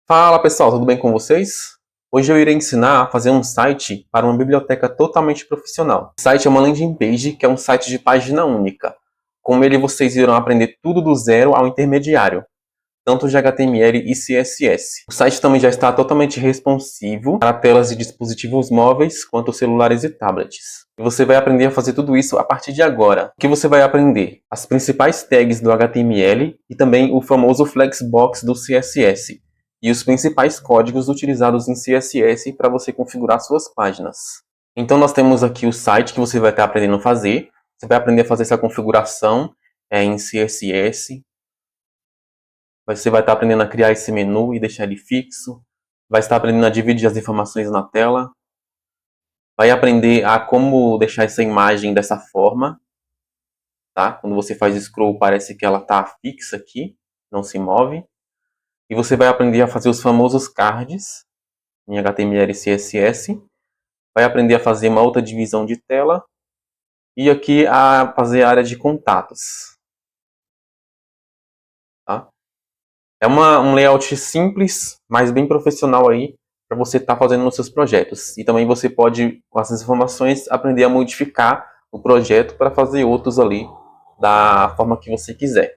Fala pessoal, tudo bem com vocês? Hoje eu irei ensinar a fazer um site para uma biblioteca totalmente profissional. O site é uma landing page, que é um site de página única. Com ele vocês irão aprender tudo do zero ao intermediário, tanto de HTML e CSS. O site também já está totalmente responsivo para telas de dispositivos móveis, quanto celulares e tablets. E você vai aprender a fazer tudo isso a partir de agora. O que você vai aprender? As principais tags do HTML e também o famoso flexbox do CSS. E os principais códigos utilizados em CSS para você configurar suas páginas. Então nós temos aqui o site que você vai estar aprendendo a fazer. Você vai aprender a fazer essa configuração em CSS. Você vai estar aprendendo a criar esse menu e deixar ele fixo. Vai estar aprendendo a dividir as informações na tela. Vai aprender a como deixar essa imagem dessa forma. Tá? Quando você faz scroll, parece que ela está fixa aqui, não se move. E você vai aprender a fazer os famosos cards em HTML e CSS. Vai aprender a fazer uma outra divisão de tela. E aqui a fazer a área de contatos. Tá? É um layout simples, mas bem profissional aí, para você estar fazendo nos seus projetos. E também você pode, com essas informações, aprender a modificar o projeto para fazer outros ali da forma que você quiser.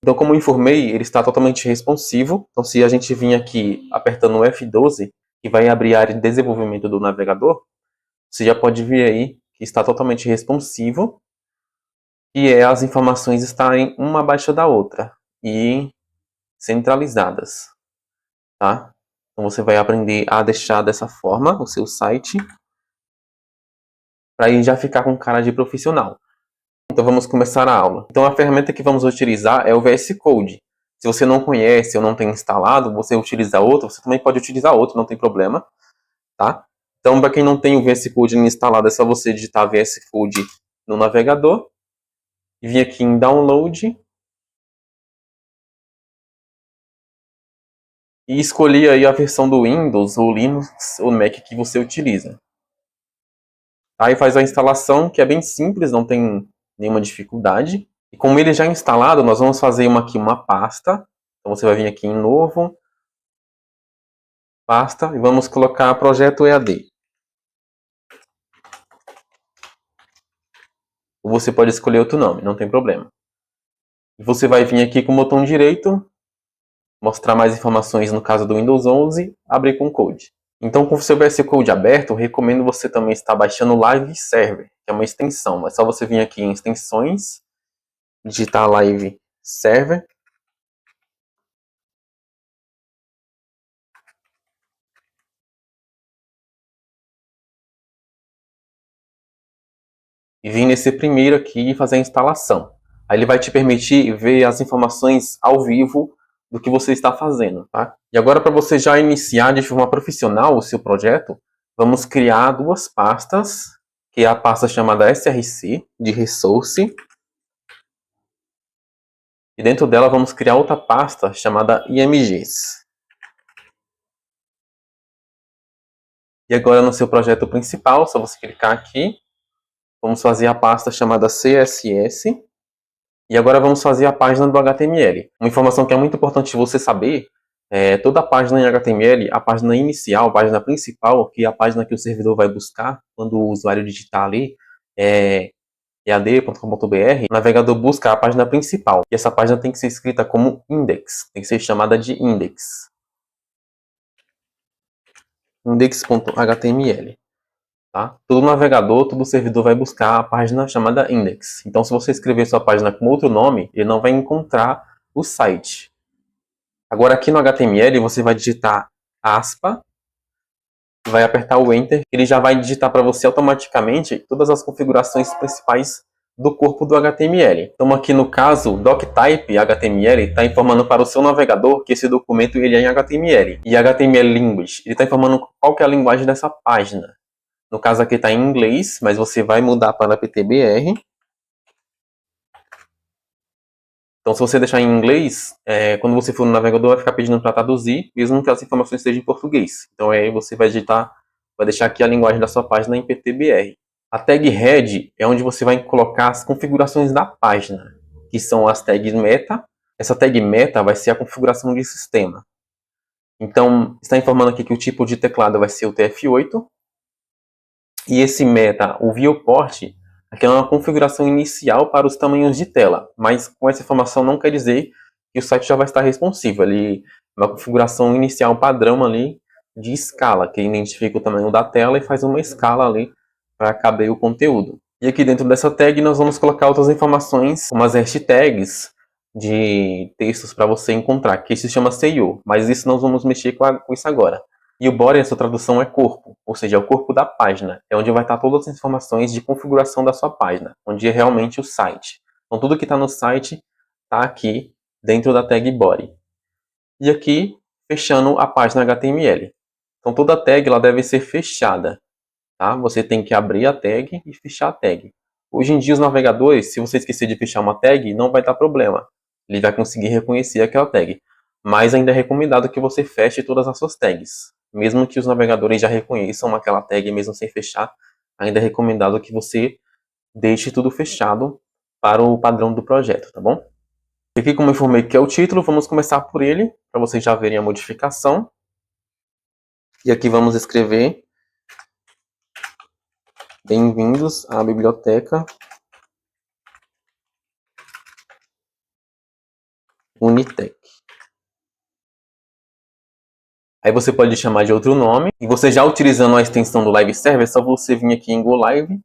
Então, como eu informei, ele está totalmente responsivo. Então, se a gente vir aqui apertando o F12, que vai abrir a área de desenvolvimento do navegador, você já pode ver aí que está totalmente responsivo, e as informações estarem uma abaixo da outra e centralizadas. Tá? Então você vai aprender a deixar dessa forma o seu site para ele já ficar com cara de profissional. Então vamos começar a aula. Então a ferramenta que vamos utilizar é o VS Code. Se você não conhece ou não tem instalado, você utiliza outro, você também pode utilizar outro, não tem problema. Tá? Então para quem não tem o VS Code instalado, é só você digitar VS Code no navegador e vir aqui em Download e escolher aí a versão do Windows ou Linux ou Mac que você utiliza. Aí faz a instalação, que é bem simples, não tem nenhuma dificuldade. E como ele já é instalado, nós vamos fazer aqui uma pasta. Então você vai vir aqui em Novo, Pasta, e vamos colocar Projeto EAD. Ou você pode escolher outro nome, não tem problema. E você vai vir aqui com o botão direito, mostrar mais informações no caso do Windows 11, abrir com Code. Então, com o seu VS Code aberto, recomendo você também estar baixando o Live Server, que é uma extensão. É só você vir aqui em Extensões, digitar Live Server. E vir nesse primeiro aqui e fazer a instalação. Aí ele vai te permitir ver as informações ao vivo do que você está fazendo. Tá? E agora, para você já iniciar de forma profissional o seu projeto, vamos criar duas pastas, que é a pasta chamada SRC, de Resource. E dentro dela vamos criar outra pasta chamada IMGs. E agora no seu projeto principal, só você clicar aqui, vamos fazer a pasta chamada CSS. E agora vamos fazer a página do HTML. Uma informação que é muito importante você saber, toda a página em HTML, a página inicial, a página principal, que é a página que o servidor vai buscar quando o usuário digitar ali, ead.com.br, o navegador busca a página principal. E essa página tem que ser escrita como index, tem que ser chamada de index. Index.html. Tá? Todo navegador, todo servidor vai buscar a página chamada index. Então, se você escrever sua página com outro nome, ele não vai encontrar o site. Agora, aqui no HTML, você vai digitar aspa, vai apertar o Enter, ele já vai digitar para você automaticamente todas as configurações principais do corpo do HTML. Então, aqui no caso, doctype HTML está informando para o seu navegador que esse documento ele é em HTML. E HTML Language, ele está informando qual que é a linguagem dessa página. No caso aqui está em inglês, mas você vai mudar para PTBR. Então, se você deixar em inglês, quando você for no navegador, vai ficar pedindo para traduzir, mesmo que as informações estejam em português. Então, aí você vai digitar, vai deixar aqui a linguagem da sua página em PTBR. A tag head é onde você vai colocar as configurações da página, que são as tags meta. Essa tag meta vai ser a configuração de sistema. Então, está informando aqui que o tipo de teclado vai ser o TF8. E esse meta, o viewport, aqui é uma configuração inicial para os tamanhos de tela. Mas com essa informação não quer dizer que o site já vai estar responsivo. Ele é uma configuração inicial padrão ali de escala, que identifica o tamanho da tela e faz uma escala ali para caber o conteúdo. E aqui dentro dessa tag nós vamos colocar outras informações, umas hashtags de textos para você encontrar, que se chama SEO, mas isso nós vamos mexer com isso agora. E o body, essa tradução é corpo, ou seja, é o corpo da página, é onde vai estar todas as informações de configuração da sua página, onde é realmente o site. Então tudo que está no site está aqui dentro da tag body. E aqui, fechando a página HTML. Então toda tag ela deve ser fechada. Tá? Você tem que abrir a tag e fechar a tag. Hoje em dia os navegadores, se você esquecer de fechar uma tag, não vai dar problema. Ele vai conseguir reconhecer aquela tag. Mas ainda é recomendado que você feche todas as suas tags. Mesmo que os navegadores já reconheçam aquela tag mesmo sem fechar, ainda é recomendado que você deixe tudo fechado para o padrão do projeto, tá bom? Aqui, como eu informei que é o título, vamos começar por ele, para vocês já verem a modificação. E aqui vamos escrever: bem-vindos à biblioteca Unitec. Aí você pode chamar de outro nome. E você já utilizando a extensão do Live Server, é só você vir aqui em Go Live.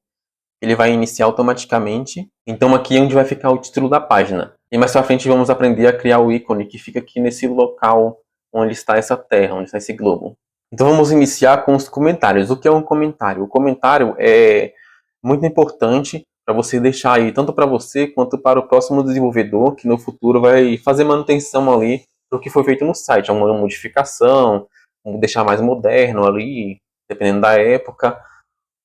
Ele vai iniciar automaticamente. Então aqui é onde vai ficar o título da página. E mais pra frente vamos aprender a criar o ícone que fica aqui nesse local onde está essa terra, onde está esse globo. Então vamos iniciar com os comentários. O que é um comentário? O comentário é muito importante para você deixar aí, tanto para você quanto para o próximo desenvolvedor, que no futuro vai fazer manutenção ali do que foi feito no site, uma modificação, deixar mais moderno ali, dependendo da época,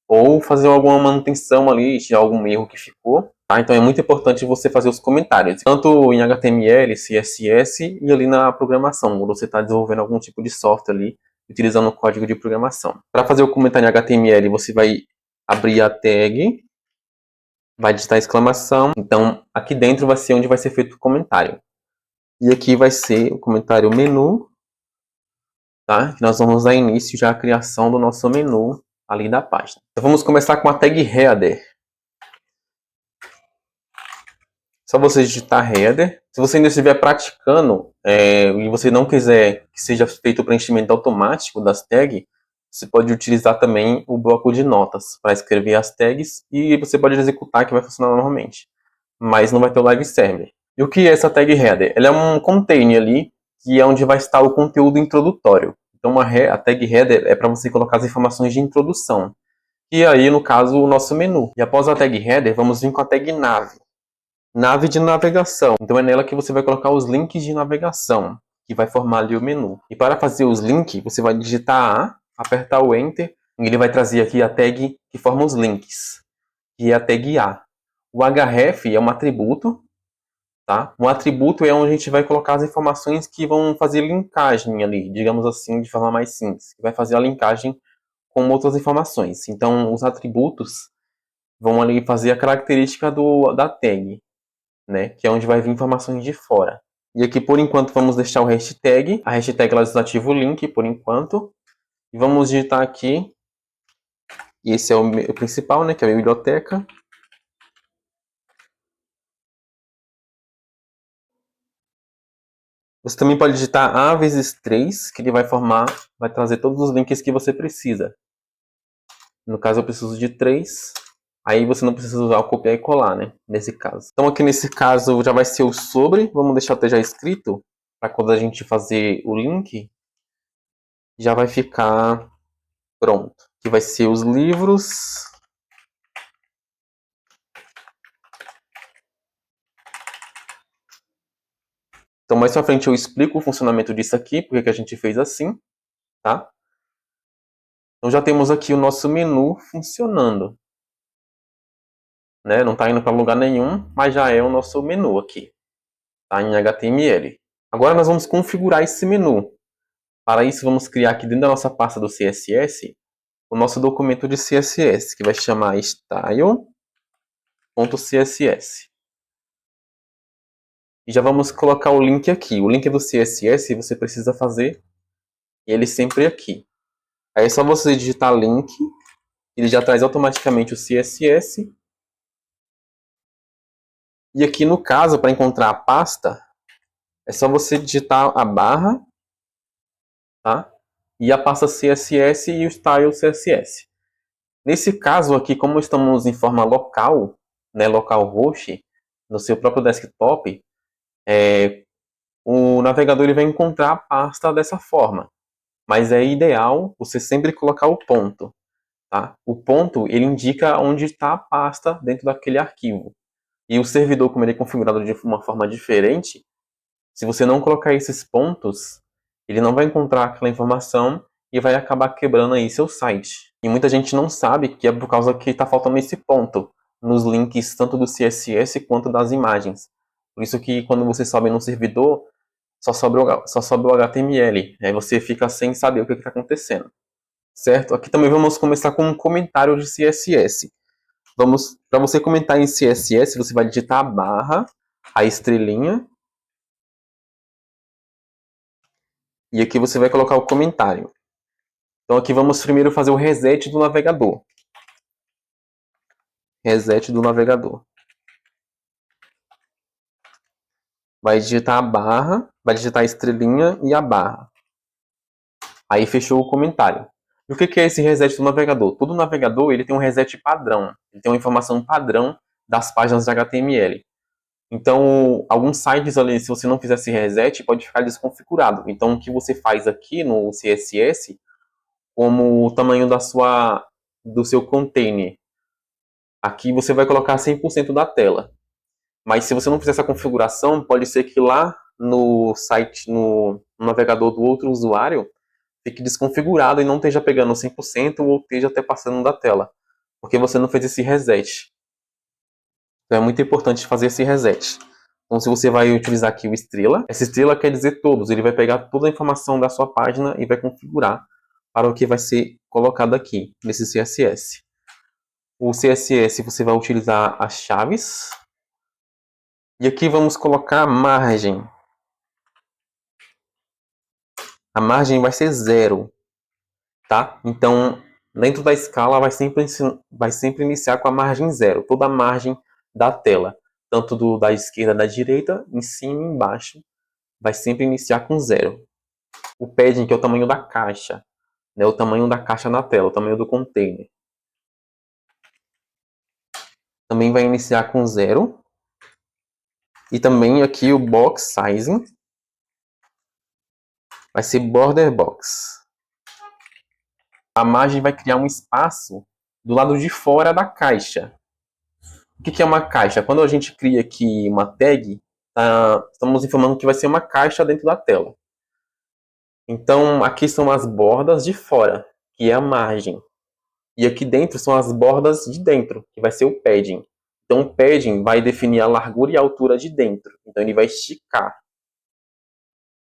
ou fazer alguma manutenção ali, tirar algum erro que ficou. Tá? Então é muito importante você fazer os comentários, tanto em HTML, CSS e ali na programação, quando você está desenvolvendo algum tipo de software ali, utilizando o código de programação. Para fazer o comentário em HTML, você vai abrir a tag, vai digitar exclamação, então aqui dentro vai ser onde vai ser feito o comentário. E aqui vai ser o comentário menu, tá? Nós vamos dar início já à criação do nosso menu ali da página. Então vamos começar com a tag header. Só você digitar header. Se você ainda estiver praticando e você não quiser que seja feito o preenchimento automático das tags, você pode utilizar também o bloco de notas para escrever as tags e você pode executar que vai funcionar normalmente. Mas não vai ter o live server. E o que é essa tag header? Ela é um container ali que é onde vai estar o conteúdo introdutório. Então a tag header é para você colocar as informações de introdução. E aí, no caso, o nosso menu. E após a tag header, vamos vir com a tag nav. Nave de navegação. Então é nela que você vai colocar os links de navegação, que vai formar ali o menu. E para fazer os links, você vai digitar A, apertar o Enter, e ele vai trazer aqui a tag que forma os links, que é a tag A. O href é um atributo, tá? Um atributo é onde a gente vai colocar as informações que vão fazer linkagem ali, digamos assim, de forma mais simples, que vai fazer a linkagem com outras informações. Então os atributos vão ali fazer a característica da tag, né, que é onde vai vir informações de fora. E aqui, por enquanto, vamos deixar o hashtag. A hashtag ela desativa o link, por enquanto. E vamos digitar aqui. E esse é o principal, né, que é a biblioteca. Você também pode digitar A vezes 3, que ele vai formar, vai trazer todos os links que você precisa. No caso, eu preciso de 3. Aí você não precisa usar o copiar e colar, né? Nesse caso. Então aqui nesse caso já vai ser o sobre. Vamos deixar até já escrito. Para quando a gente fazer o link, já vai ficar pronto. Que vai ser os livros. Então mais pra frente eu explico o funcionamento disso aqui, porque que a gente fez assim, tá? Então já temos aqui o nosso menu funcionando. Né? Não está indo para lugar nenhum, mas já é o nosso menu aqui. Tá em HTML. Agora nós vamos configurar esse menu. Para isso vamos criar aqui dentro da nossa pasta do CSS o nosso documento de CSS, que vai chamar style.css. E já vamos colocar o link aqui. O link do CSS você precisa fazer e ele sempre aqui. Aí é só você digitar link, ele já traz automaticamente o CSS. E aqui no caso, para encontrar a pasta, é só você digitar a barra, tá? E a pasta CSS e o style CSS. Nesse caso aqui, como estamos em forma local, né, localhost, no seu próprio desktop, o navegador ele vai encontrar a pasta dessa forma. Mas é ideal você sempre colocar o ponto. Tá? O ponto ele indica onde está a pasta dentro daquele arquivo. E o servidor, como ele é configurado de uma forma diferente, se você não colocar esses pontos, ele não vai encontrar aquela informação e vai acabar quebrando aí seu site. E muita gente não sabe que é por causa que está faltando esse ponto nos links tanto do CSS quanto das imagens. Por isso que quando você sobe no servidor, só sobe o HTML. Aí você fica sem saber o que está acontecendo. Certo? Aqui também vamos começar com um comentário de CSS. Para você comentar em CSS, você vai digitar a barra, a estrelinha, e aqui você vai colocar o comentário. Então aqui vamos primeiro fazer o reset do navegador. Reset do navegador. Vai digitar a barra, vai digitar a estrelinha e a barra. Aí fechou o comentário. E o que é esse reset do navegador? Todo navegador ele tem um reset padrão. Ele tem uma informação padrão das páginas de HTML. Então, alguns sites ali, se você não fizer esse reset, pode ficar desconfigurado. Então, o que você faz aqui no CSS, como o tamanho do seu container, aqui você vai colocar 100% da tela. Mas se você não fizer essa configuração, pode ser que lá no site, no navegador do outro usuário, fique desconfigurado e não esteja pegando 100% ou esteja até passando da tela. Porque você não fez esse reset. Então é muito importante fazer esse reset. Então se você vai utilizar aqui o estrela, essa estrela quer dizer todos. Ele vai pegar toda a informação da sua página e vai configurar para o que vai ser colocado aqui, nesse CSS. O CSS você vai utilizar as chaves. E aqui vamos colocar a margem. A margem vai ser 0. Tá? Então, dentro da escala vai sempre iniciar com a margem 0. Toda a margem da tela. Tanto da esquerda da direita, em cima e embaixo. Vai sempre iniciar com 0. O padding, que é o tamanho da caixa. Né? O tamanho da caixa na tela, o tamanho do container. Também vai iniciar com 0. E também aqui o box sizing vai ser border box. A margem vai criar um espaço do lado de fora da caixa. O que é uma caixa? Quando a gente cria aqui uma tag, estamos informando que vai ser uma caixa dentro da tela. Então, aqui são as bordas de fora, que é a margem. E aqui dentro são as bordas de dentro, que vai ser o padding. Então, o padding vai definir a largura e a altura de dentro. Então, ele vai esticar.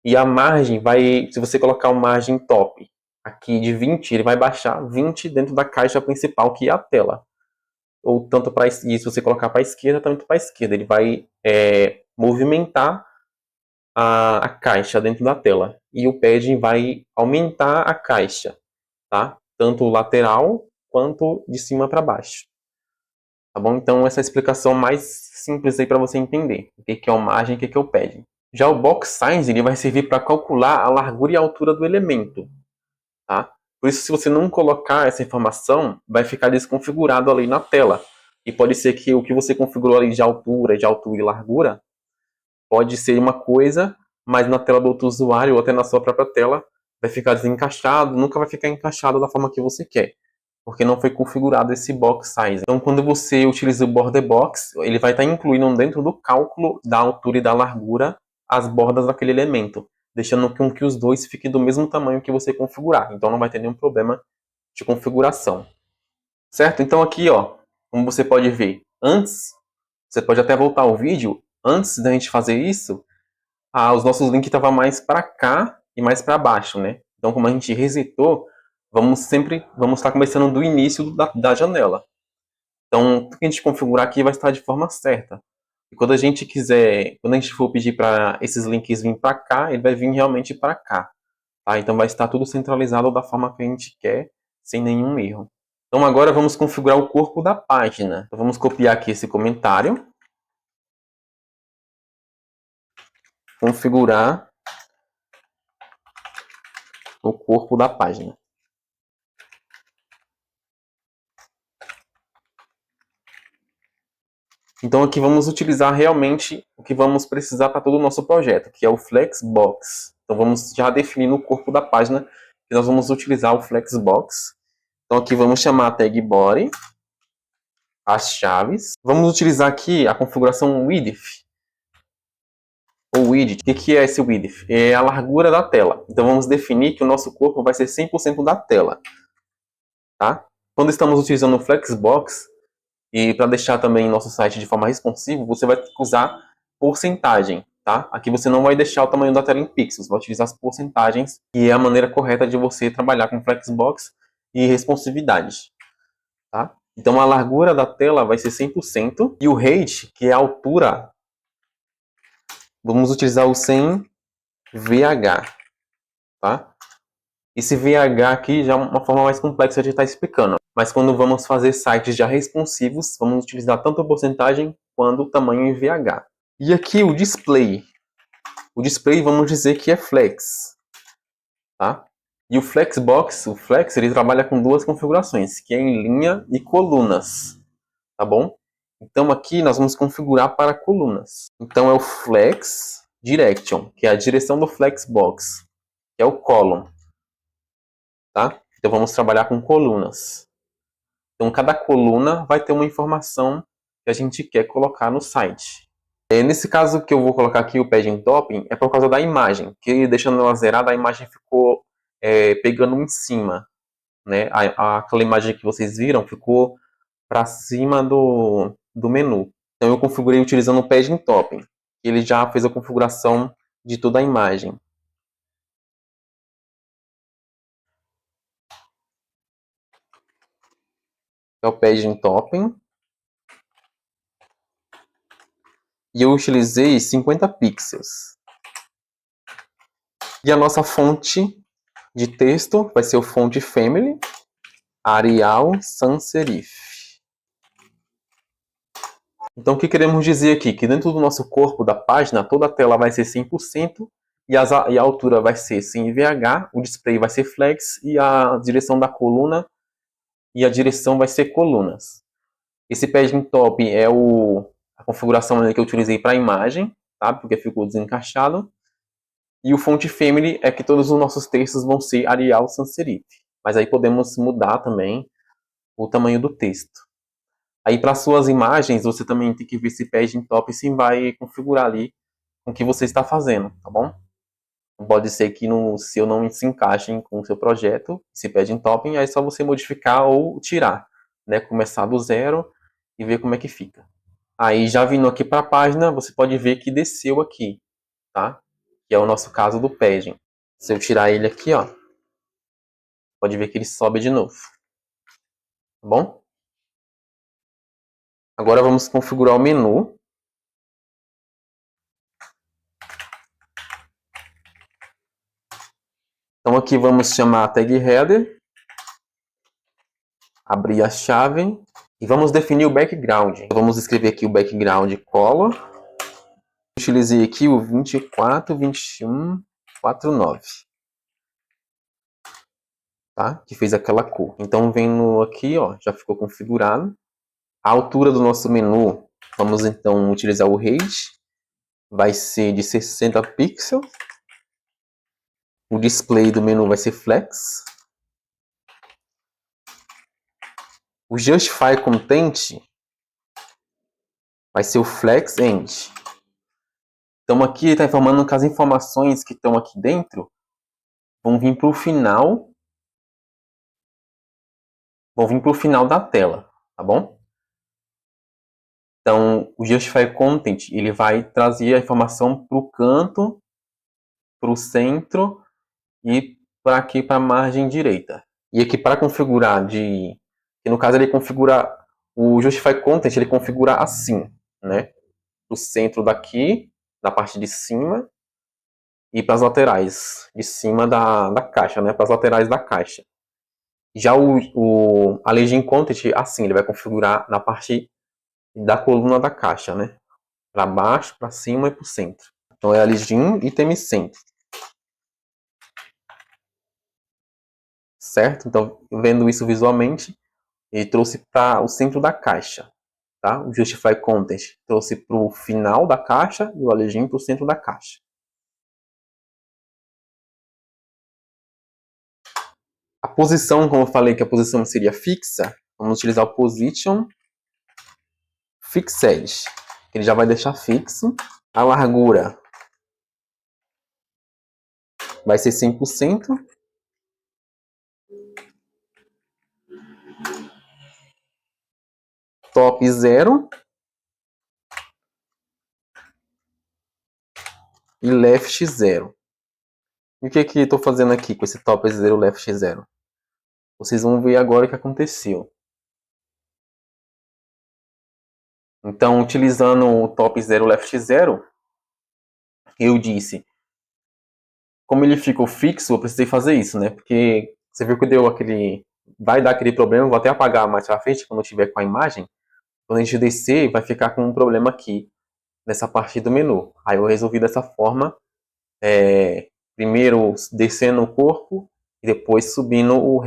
E a margem vai, se você colocar uma margem top aqui de 20, ele vai baixar 20 dentro da caixa principal, que é a tela. Ou tanto para se você colocar para a esquerda, tanto para a esquerda. Ele vai movimentar a caixa dentro da tela. E o padding vai aumentar a caixa, tá? Tanto lateral quanto de cima para baixo. Tá bom? Então essa é a explicação mais simples aí para você entender. O que é o margem e o que é o padding. Já o box size ele vai servir para calcular a largura e a altura do elemento. Tá? Por isso, se você não colocar essa informação, vai ficar desconfigurado ali na tela. E pode ser que o que você configurou ali de altura e largura, pode ser uma coisa, mas na tela do outro usuário ou até na sua própria tela, vai ficar desencaixado, nunca vai ficar encaixado da forma que você quer. Porque não foi configurado esse box size. Então, quando você utiliza o border box, ele vai estar incluindo dentro do cálculo da altura e da largura as bordas daquele elemento, deixando com que os dois fiquem do mesmo tamanho que você configurar. Então, não vai ter nenhum problema de configuração. Certo? Então, aqui, ó, como você pode ver, antes, você pode até voltar ao vídeo, antes da gente fazer isso, os nossos links estavam mais para cá e mais para baixo, né? Então, como a gente resetou, vamos estar começando do início da janela. Então, tudo que a gente configurar aqui vai estar de forma certa. E quando a gente for pedir para esses links vir para cá, ele vai vir realmente para cá. Tá? Então vai estar tudo centralizado da forma que a gente quer, sem nenhum erro. Então agora vamos configurar o corpo da página. Então, vamos copiar aqui esse comentário. Configurar o corpo da página. Então aqui vamos utilizar realmente o que vamos precisar para todo o nosso projeto, que é o Flexbox. Então vamos já definir no corpo da página que nós vamos utilizar o Flexbox. Então aqui vamos chamar a tag body, as chaves. Vamos utilizar aqui a configuração width, ou widget. O que é esse width? É a largura da tela. Então vamos definir que o nosso corpo vai ser 100% da tela. Tá? Quando estamos utilizando o Flexbox, e para deixar também nosso site de forma responsiva, você vai ter que usar porcentagem, tá? Aqui você não vai deixar o tamanho da tela em pixels, vai utilizar as porcentagens, que é a maneira correta de você trabalhar com Flexbox e responsividade, tá? Então a largura da tela vai ser 100% e o height, que é a altura, vamos utilizar o 100 VH, tá? Esse VH aqui já é uma forma mais complexa de estar explicando. Mas quando vamos fazer sites já responsivos, vamos utilizar tanto a porcentagem quanto o tamanho em VH. E aqui o display. O display vamos dizer que é flex. Tá? E o Flexbox, o Flex, ele trabalha com duas configurações, que é em linha e colunas. Tá bom? Então aqui nós vamos configurar para colunas. Então é o Flex Direction, que é a direção do Flexbox, que é o column. Tá? Então vamos trabalhar com colunas. Então cada coluna vai ter uma informação que a gente quer colocar no site. Nesse caso que eu vou colocar aqui o padding topping é por causa da imagem, que deixando ela zerada a imagem ficou pegando em cima. Né? Aquela imagem que vocês viram ficou para cima do menu. Então eu configurei utilizando o padding topping. Ele já fez a configuração de toda a imagem. É o padding topping. E eu utilizei 50 pixels. E a nossa fonte de texto vai ser o font family Arial Sans Serif. Então o que queremos dizer aqui? Que dentro do nosso corpo da página, toda a tela vai ser 100% e a altura vai ser sem VH, o display vai ser flex e a direção da coluna e a direção vai ser colunas. Esse padding top é a configuração que eu utilizei para a imagem, tá? Porque ficou desencaixado. E o font family é que todos os nossos textos vão ser Arial Sans Serif. Mas aí podemos mudar também o tamanho do texto. Aí para suas imagens, você também tem que ver se padding top se vai configurar ali com o que você está fazendo, tá bom? Pode ser que no seu não se encaixe com o seu projeto, esse padding top, aí é só você modificar ou tirar, né? Começar do zero e ver como é que fica. Aí já vindo aqui para a página, você pode ver que desceu aqui, tá? Que é o nosso caso do padding. Se eu tirar ele aqui, ó, pode ver que ele sobe de novo, tá bom? Agora vamos configurar o menu. Então aqui vamos chamar a tag header, abrir a chave e vamos definir o background. Então, vamos escrever aqui o background color. Utilizei aqui o 242149, tá? Que fez aquela cor. Então vendo aqui, ó, já ficou configurado. A altura do nosso menu, vamos então utilizar o height, vai ser de 60 pixels. O display do menu vai ser flex. O justify content vai ser o flex end. Então aqui está informando que as informações que estão aqui dentro vão vir para o final, da tela, tá bom? Então o justify content ele vai trazer a informação para o canto, para o centro e para aqui para a margem direita. E aqui para configurar que no caso ele configura o justify content, ele configura assim, né? O centro daqui, da parte de cima, e para as laterais de cima da caixa, né? Para as laterais da caixa. Já a Legend Content, assim, ele vai configurar na parte da coluna da caixa, né? Para baixo, para cima e para o centro. Então é a Legend Item Centro. Certo? Então, vendo isso visualmente, ele trouxe para o centro da caixa. Tá? O Justify Content trouxe para o final da caixa e o Allegin para o centro da caixa. A posição, como eu falei que a posição seria fixa, vamos utilizar o Position Fixed. Ele já vai deixar fixo. A largura vai ser 100%. Top 0. E left 0. E o que eu estou fazendo aqui com esse top 0 left 0? Vocês vão ver agora o que aconteceu. Então, utilizando o top 0 left 0, eu disse, como ele ficou fixo, eu precisei fazer isso, né? Porque você viu que deu aquele... vai dar aquele problema, vou até apagar mais pra frente, quando eu tiver com a imagem. Quando a gente descer, vai ficar com um problema aqui, nessa parte do menu. Aí eu resolvi dessa forma, primeiro descendo o corpo, e depois subindo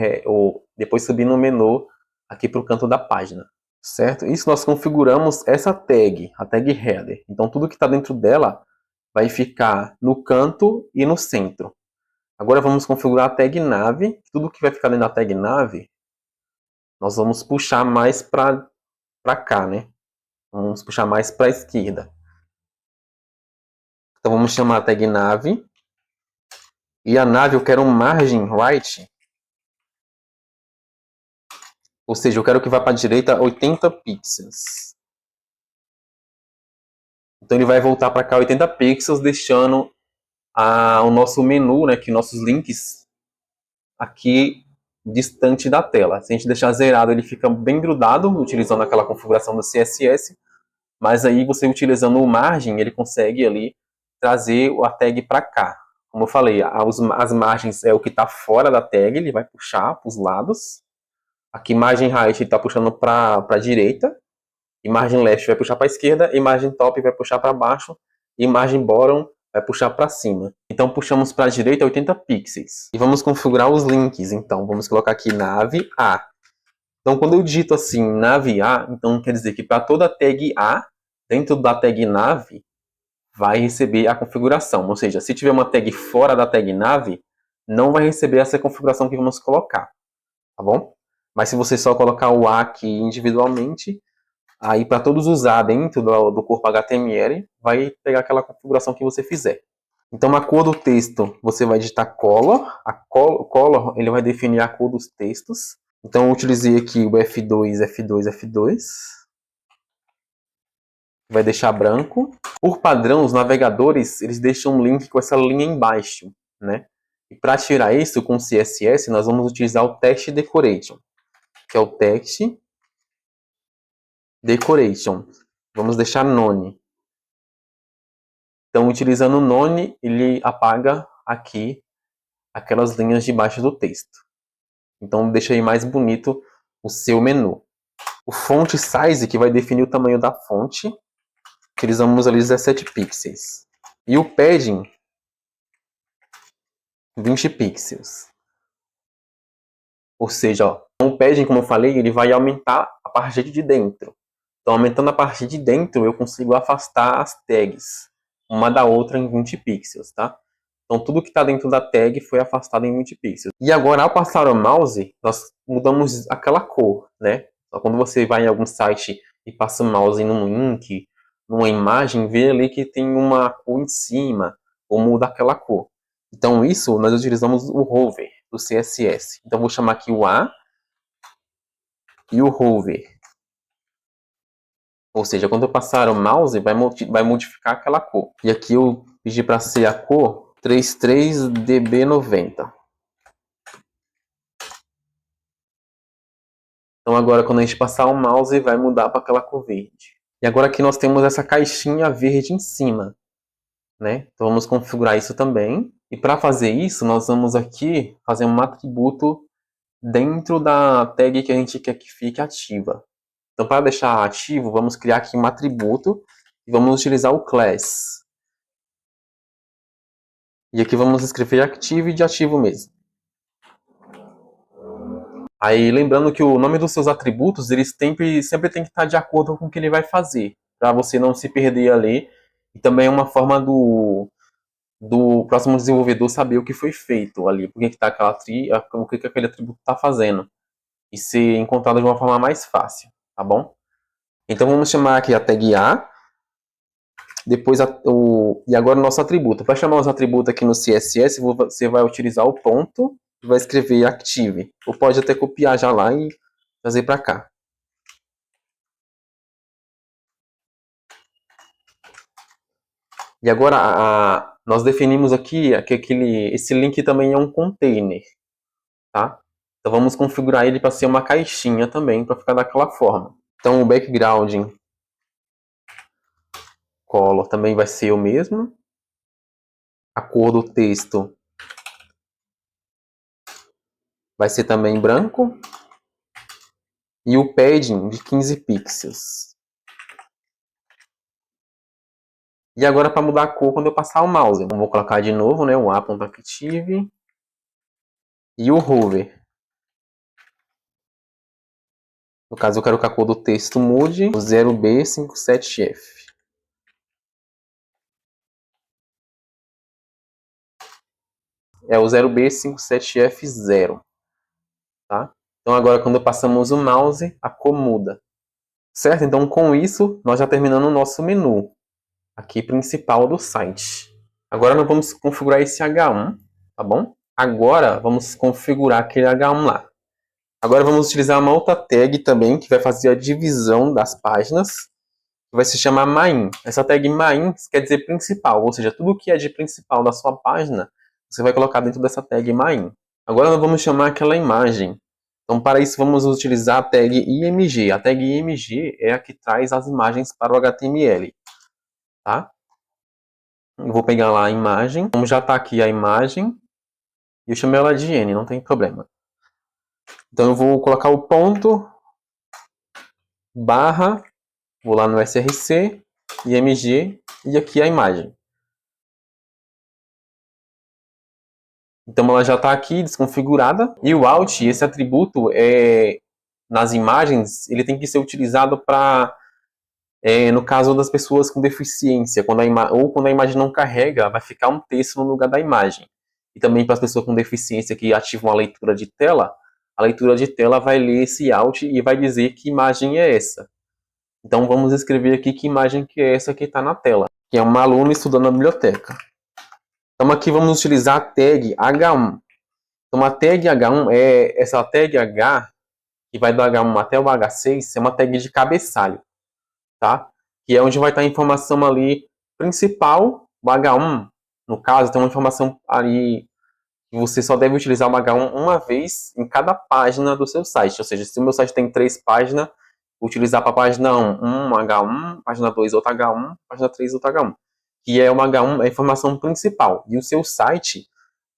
depois subindo o menu aqui para o canto da página. Certo? Isso nós configuramos essa tag, a tag header. Então tudo que está dentro dela vai ficar no canto e no centro. Agora vamos configurar a tag nave. Tudo que vai ficar dentro da tag nave, nós vamos puxar mais para cá, né? Vamos puxar mais para a esquerda. Então vamos chamar a tag nave. E a nave eu quero um margin right. Ou seja, eu quero que vá para a direita 80 pixels. Então ele vai voltar para cá 80 pixels, deixando o nosso menu, né, que nossos links aqui distante da tela. Se a gente deixar zerado, ele fica bem grudado, utilizando aquela configuração do CSS. Mas aí você utilizando o margem, ele consegue ali trazer a tag para cá. Como eu falei, as margens é o que está fora da tag, ele vai puxar para os lados. Aqui margem right está puxando para a direita. E margem left vai puxar para a esquerda. E margem top vai puxar para baixo. E margem bottom vai puxar para cima. Então puxamos para a direita 80 pixels. E vamos configurar os links. Então vamos colocar aqui nave A. Então quando eu digito assim nave A, então quer dizer que para toda tag A, dentro da tag nave, vai receber a configuração. Ou seja, se tiver uma tag fora da tag nave, não vai receber essa configuração que vamos colocar. Tá bom? Mas se você só colocar o A aqui individualmente, aí para todos os A dentro do corpo HTML, vai pegar aquela configuração que você fizer. Então a cor do texto, você vai digitar color. Color, ele vai definir a cor dos textos. Então eu utilizei aqui o F2, F2, F2. Vai deixar branco. Por padrão, os navegadores, eles deixam um link com essa linha embaixo, né? E para tirar isso com CSS, nós vamos utilizar o Text Decoration, que é o Text Decoration. Vamos deixar none. Então, utilizando o none, ele apaga aqui aquelas linhas de baixo do texto. Então, deixa aí mais bonito o seu menu. O font size, que vai definir o tamanho da fonte, utilizamos ali 17 pixels. E o padding, 20 pixels. Ou seja, ó, o padding, como eu falei, ele vai aumentar a partir de dentro. Então, aumentando a partir de dentro, eu consigo afastar as tags, uma da outra em 20 pixels, tá? Então, tudo que está dentro da tag foi afastado em 20 pixels. E agora, ao passar o mouse, nós mudamos aquela cor, né? Então, quando você vai em algum site e passa o mouse num link, numa imagem, vê ali que tem uma cor em cima, ou muda aquela cor. Então, isso nós utilizamos o hover do CSS. Então, vou chamar aqui o A e o hover. Ou seja, quando eu passar o mouse, vai modificar aquela cor. E aqui eu pedi para ser a cor 33db90. Então agora quando a gente passar o mouse, vai mudar para aquela cor verde. E agora aqui nós temos essa caixinha verde em cima. né? Então vamos configurar isso também. E para fazer isso, nós vamos aqui fazer um atributo dentro da tag que a gente quer que fique ativa. Então, para deixar ativo, vamos criar aqui um atributo e vamos utilizar o class. E aqui vamos escrever active de ativo mesmo. Aí, lembrando que o nome dos seus atributos, eles sempre tem que estar de acordo com o que ele vai fazer, para você não se perder ali. E também é uma forma do próximo desenvolvedor saber o que foi feito ali, por que está o que aquele atributo está fazendo. E ser encontrado de uma forma mais fácil, tá bom? Então vamos chamar aqui a tag A, depois e agora o nosso atributo. Para chamar os atributos aqui no CSS, você vai utilizar o ponto e vai escrever active. Ou pode até copiar já lá e trazer para cá. E agora nós definimos aqui que esse link também é um container, tá? Então vamos configurar ele para ser uma caixinha também, para ficar daquela forma. Então o background color também vai ser o mesmo. A cor do texto vai ser também branco. E o padding de 15 pixels. E agora para mudar a cor quando eu passar o mouse. Então vou colocar de novo, né, o A.active e o hover. No caso eu quero que a cor do texto mude, o 0B57F. É o 0B57F0. Tá? Então agora quando passamos o mouse, a cor muda. Certo? Então com isso, nós já terminamos o nosso menu aqui principal do site. Agora nós vamos configurar esse H1, tá bom? Agora vamos configurar aquele H1 lá. Agora vamos utilizar uma outra tag também, que vai fazer a divisão das páginas, que vai se chamar main. Essa tag main quer dizer principal, ou seja, tudo que é de principal da sua página, você vai colocar dentro dessa tag main. Agora nós vamos chamar aquela imagem. Então, para isso, vamos utilizar a tag img. A tag img é a que traz as imagens para o HTML. Tá? Eu vou pegar lá a imagem. Como já está aqui a imagem, eu chamei ela de n, não tem problema. Então, eu vou colocar o ponto, barra, vou lá no src, img, e aqui a imagem. Então, ela já está aqui desconfigurada. E o alt, esse atributo, nas imagens, ele tem que ser utilizado para... no caso das pessoas com deficiência, ou quando a imagem não carrega, vai ficar um texto no lugar da imagem. E também para as pessoas com deficiência que ativam a leitura de tela, a leitura de tela vai ler esse alt e vai dizer que imagem é essa. Então vamos escrever aqui que imagem que é essa que está na tela, que é uma aluna estudando na biblioteca. Então aqui vamos utilizar a tag H1. Então a tag H1 é essa tag H, que vai do H1 até o H6, é uma tag de cabeçalho. Tá? Que é onde vai estar a informação ali principal, o H1, no caso, tem uma informação ali que você só deve utilizar o H1 uma vez em cada página do seu site. Ou seja, se o meu site tem 3 páginas, vou utilizar para a página 1, um H1, página 2, outro H1, página 3, outro H1. Que é o H1, é a informação principal. E o seu site,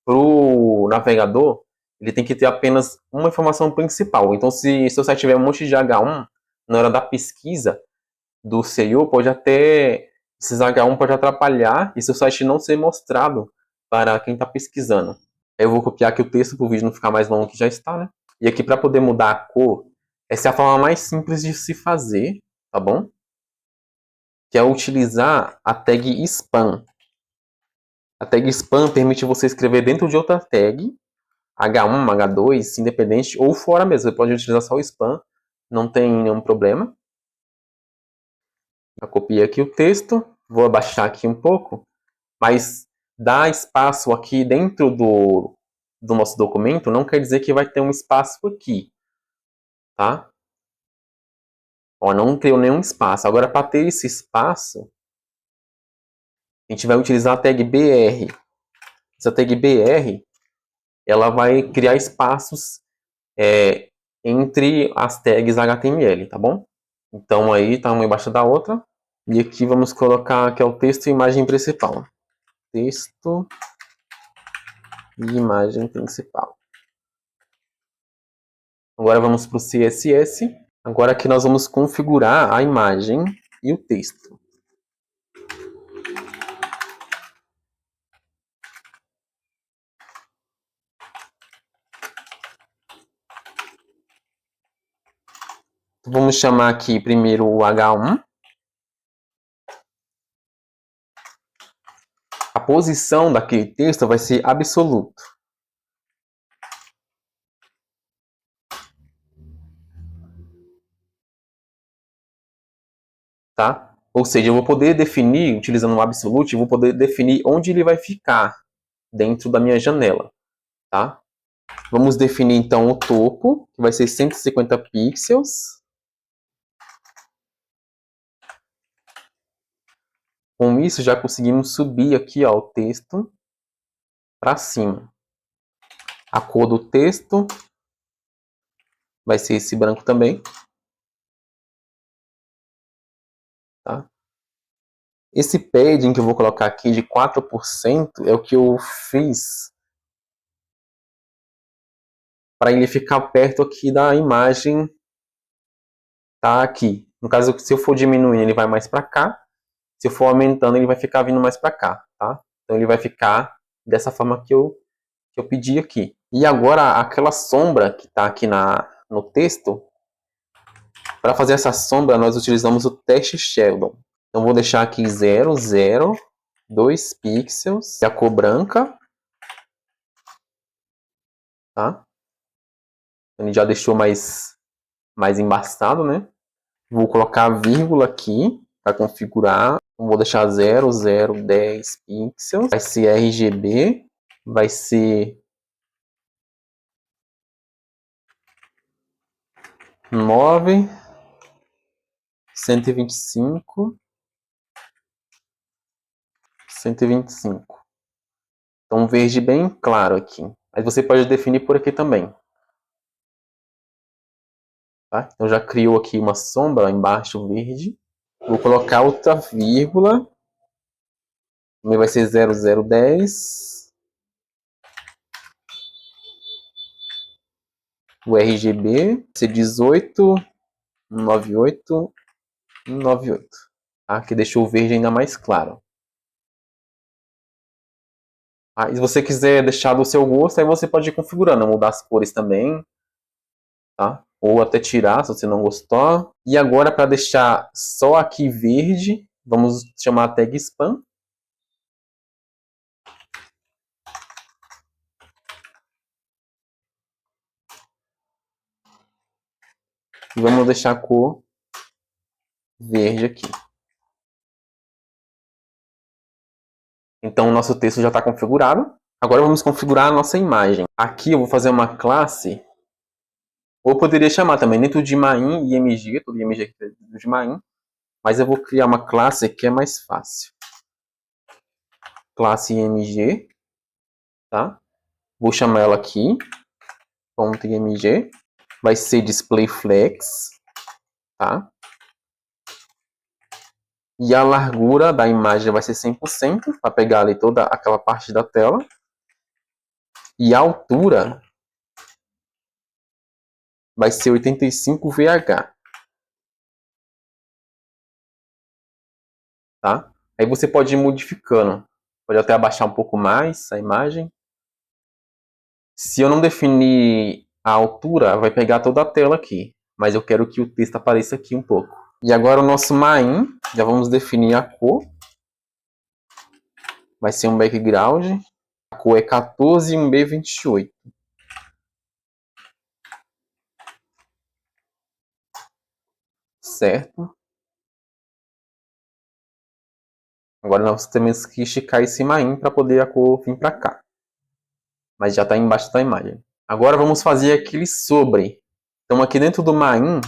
para o navegador, ele tem que ter apenas uma informação principal. Então, se seu site tiver um monte de H1, na hora da pesquisa, do SEO esses H1 pode atrapalhar e seu site não ser mostrado para quem está pesquisando. Eu vou copiar aqui o texto para o vídeo não ficar mais longo que já está, né? E aqui para poder mudar a cor, essa é a forma mais simples de se fazer, tá bom? Que é utilizar a tag spam. A tag spam permite você escrever dentro de outra tag, H1, H2, independente, ou fora mesmo. Você pode utilizar só o spam, não tem nenhum problema. Eu copiei aqui o texto, vou abaixar aqui um pouco, mas dar espaço aqui dentro do nosso documento não quer dizer que vai ter um espaço aqui, tá? Ó, não criou nenhum espaço. Agora, para ter esse espaço, a gente vai utilizar a tag BR. Essa tag BR, ela vai criar espaços entre as tags HTML, tá bom? Então, aí tá uma embaixo da outra. E aqui vamos colocar que é o texto e imagem principal. texto e imagem principal. Agora vamos para o CSS. Agora aqui nós vamos configurar a imagem e o texto. Vamos chamar aqui primeiro o H1. A posição daquele texto vai ser absoluto. Tá? Ou seja, eu vou poder definir, utilizando o absolute, eu vou poder definir onde ele vai ficar dentro da minha janela. Tá? Vamos definir então o topo, que vai ser 150 pixels. Com isso, já conseguimos subir aqui ó, o texto para cima. A cor do texto vai ser esse branco também. Tá? Esse padding que eu vou colocar aqui de 4% é o que eu fiz para ele ficar perto aqui da imagem. Tá aqui. No caso, se eu for diminuindo, ele vai mais para cá. Se eu for aumentando, ele vai ficar vindo mais para cá. Tá? Então ele vai ficar dessa forma que eu pedi aqui. E agora, aquela sombra que está aqui no texto, para fazer essa sombra, nós utilizamos o teste Sheldon. Então, vou deixar aqui 0, 0, 2 pixels, e a cor branca. Tá? Ele já deixou mais embaçado, né? Vou colocar a vírgula aqui para configurar. Vou deixar 0, 0, 10 pixels. Vai ser RGB. Vai ser 9, 125, 125. Então, um verde bem claro aqui. Mas você pode definir por aqui também. Tá? Então, já criou aqui uma sombra embaixo verde. Vou colocar outra vírgula. Também vai ser 0010. O RGB vai ser 18, 98, 98. Tá? Que deixou o verde ainda mais claro. Ah, e se você quiser deixar do seu gosto, aí você pode ir configurando, mudar as cores também. Tá? Ou até tirar, se você não gostou. E agora, para deixar só aqui verde, vamos chamar a tag spam. E vamos deixar a cor verde aqui. Então, o nosso texto já está configurado. Agora vamos configurar a nossa imagem. Aqui eu vou fazer uma classe, ou poderia chamar também dentro de main img, todo img aqui é dentro de main, mas eu vou criar uma classe que é mais fácil. Classe img, tá? Vou chamar ela aqui, .img, vai ser displayFlex, tá? E a largura da imagem vai ser 100%, para pegar ali toda aquela parte da tela. E a altura vai ser 85 VH. Tá? Aí você pode ir modificando. Pode até abaixar um pouco mais a imagem. Se eu não definir a altura, vai pegar toda a tela aqui. Mas eu quero que o texto apareça aqui um pouco. E agora o nosso main, já vamos definir a cor. Vai ser um background. A cor é 14 e um B28. Certo? Agora nós temos que esticar esse main para poder a cor vir para cá. Mas já está embaixo da imagem. Agora vamos fazer aquele sobre. Então aqui dentro do main,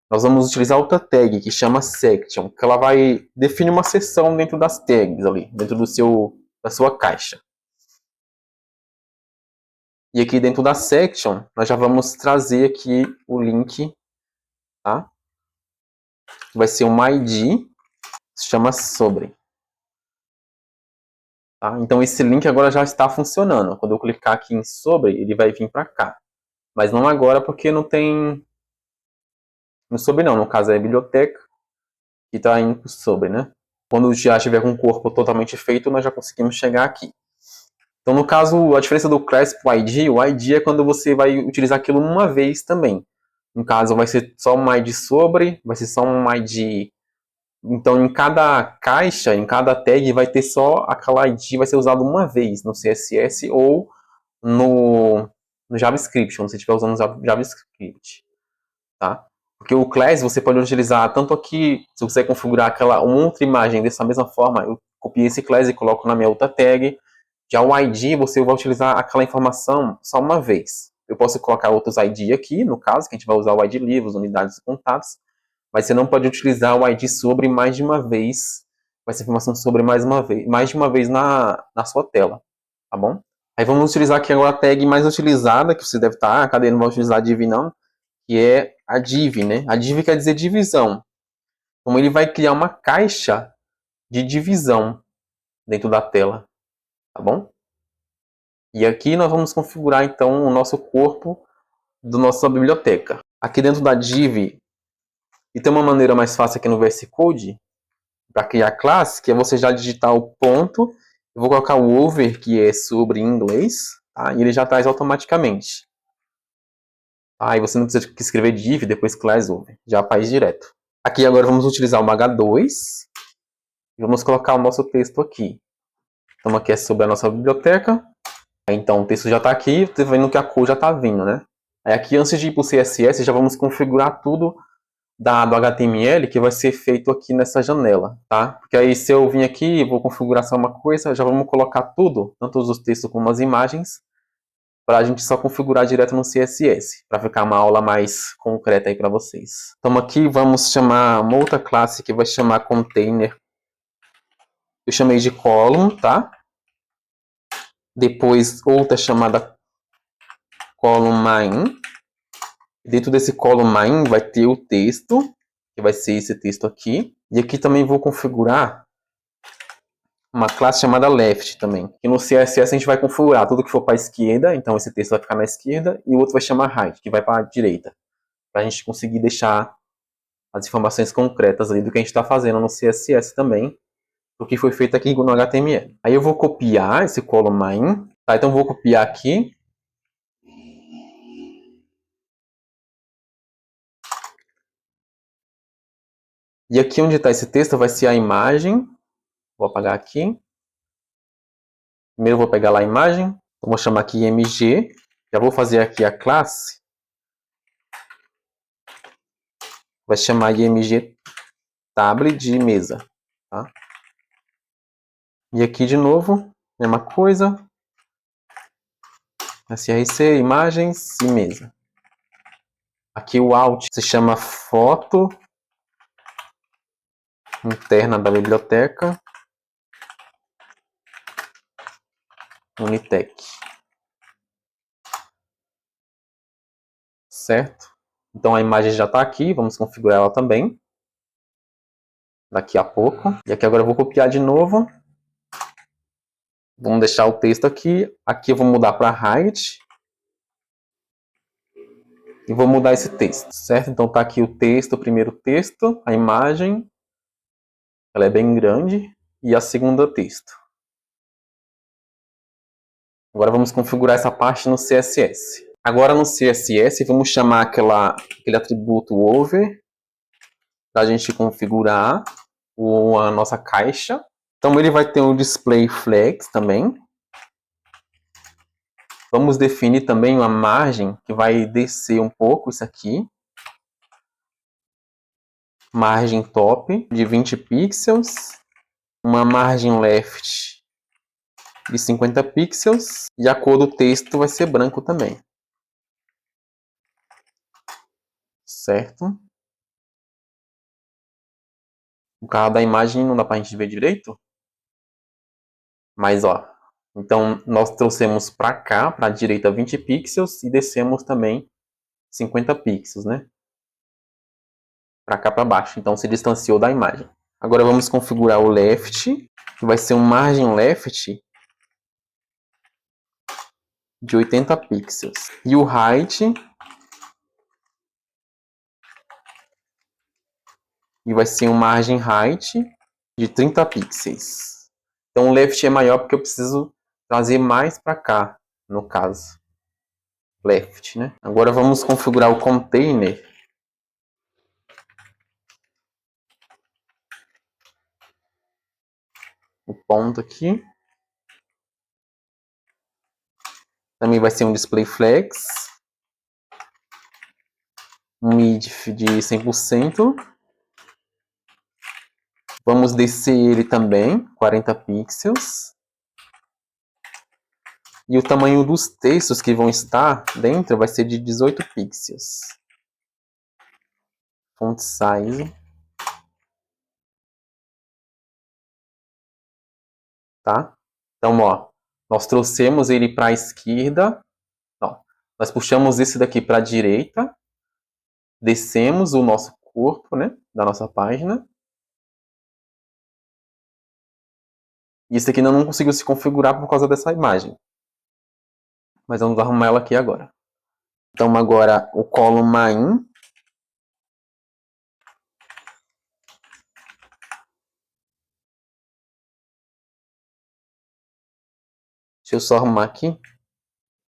nós vamos utilizar outra tag que chama section, que ela vai definir uma seção dentro das tags ali, dentro da sua caixa. E aqui dentro da section, nós já vamos trazer aqui o link, tá? Vai ser uma ID, se chama sobre. Tá? Então esse link agora já está funcionando. Quando eu clicar aqui em sobre, ele vai vir para cá. Mas não agora porque não tem... No sobre não, no caso é a biblioteca que está indo para sobre, né? Quando já estiver com o corpo totalmente feito, nós já conseguimos chegar aqui. Então, no caso, a diferença do class para o ID é quando você vai utilizar aquilo uma vez também. No caso, vai ser só um ID sobre, vai ser só um ID. Então, em cada caixa, em cada tag, vai ter só aquela ID, vai ser usado uma vez no CSS ou no JavaScript, quando você estiver usando JavaScript. Tá? Porque o class você pode utilizar tanto aqui, se você configurar aquela outra imagem dessa mesma forma, eu copio esse class e coloco na minha outra tag. Já o ID, você vai utilizar aquela informação só uma vez. Eu posso colocar outros ID aqui, no caso, que a gente vai usar o ID livros, unidades e contatos, mas você não pode utilizar o ID sobre mais de uma vez, com essa informação sobre mais de uma vez na sua tela, tá bom? Aí vamos utilizar aqui agora a tag mais utilizada, que você deve estar, cadê? Não vai utilizar a div não, que é a div, né? A div quer dizer divisão. Então ele vai criar uma caixa de divisão dentro da tela, tá bom? E aqui nós vamos configurar então o nosso corpo da nossa biblioteca. Aqui dentro da div, e tem uma maneira mais fácil aqui no VS Code, para criar classe, que é você já digitar o ponto, eu vou colocar o over, que é sobre em inglês, tá? E ele já traz automaticamente. Aí você não precisa escrever div, depois class over, já faz direto. Aqui agora vamos utilizar o H2, e vamos colocar o nosso texto aqui. Então aqui é sobre a nossa biblioteca. Então o texto já está aqui, você tá vendo que a cor já está vindo, né? Aí aqui antes de ir para o CSS, já vamos configurar tudo do HTML que vai ser feito aqui nessa janela, tá? Porque aí se eu vim aqui, vou configurar só uma coisa, já vamos colocar tudo, tanto os textos como as imagens, para a gente só configurar direto no CSS, para ficar uma aula mais concreta aí para vocês. Então aqui vamos chamar uma outra classe que vai chamar container. Eu chamei de column, tá? Depois outra chamada column main. Dentro desse column main vai ter o texto, que vai ser esse texto aqui. E aqui também vou configurar uma classe chamada left também. E no CSS a gente vai configurar tudo que for para a esquerda, então esse texto vai ficar na esquerda, e o outro vai chamar right, que vai para a direita. Para a gente conseguir deixar as informações concretas ali do que a gente está fazendo no CSS também, do que foi feito aqui no HTML. Aí eu vou copiar esse column main, tá? Então eu vou copiar aqui. E aqui onde está esse texto vai ser a imagem. Vou apagar aqui. Primeiro eu vou pegar lá a imagem. Eu vou chamar aqui img. Já vou fazer aqui a classe. Vai chamar img table de mesa. Tá? E aqui de novo, mesma coisa. src, imagens e mesa. Aqui o alt se chama foto interna da biblioteca. Unitec. Certo? Então a imagem já está aqui, vamos configurar ela também. Daqui a pouco. E aqui agora eu vou copiar de novo. Vamos deixar o texto aqui. Aqui eu vou mudar para height. E vou mudar esse texto, certo? Então tá aqui o texto, o primeiro texto, a imagem. Ela é bem grande. E a segunda texto. Agora vamos configurar essa parte no CSS. Agora no CSS vamos chamar aquele atributo over para a gente configurar a nossa caixa. Então ele vai ter um display flex também. Vamos definir também uma margem que vai descer um pouco isso aqui. Margem top de 20 pixels. Uma margem left de 50 pixels. E a cor do texto vai ser branco também. Certo? O carro da imagem não dá para a gente ver direito. Mas ó, então nós trouxemos para cá, para a direita 20 pixels e descemos também 50 pixels, né? Para cá para baixo. Então se distanciou da imagem. Agora vamos configurar o left, que vai ser um margem left de 80 pixels. E o height, e vai ser uma margem height de 30 pixels. Então o left é maior porque eu preciso trazer mais para cá, no caso. Left, né? Agora vamos configurar o container. O ponto aqui. Também vai ser um display flex. Um width de 100%. Vamos descer ele também, 40 pixels. E o tamanho dos textos que vão estar dentro vai ser de 18 pixels. Font size. Tá? Então, ó, nós trouxemos ele para a esquerda. Não, nós puxamos esse daqui para a direita. Descemos o nosso corpo, né, da nossa página. E esse aqui não conseguiu se configurar por causa dessa imagem. Mas vamos arrumar ela aqui agora. Então agora o column main. Deixa eu só arrumar aqui.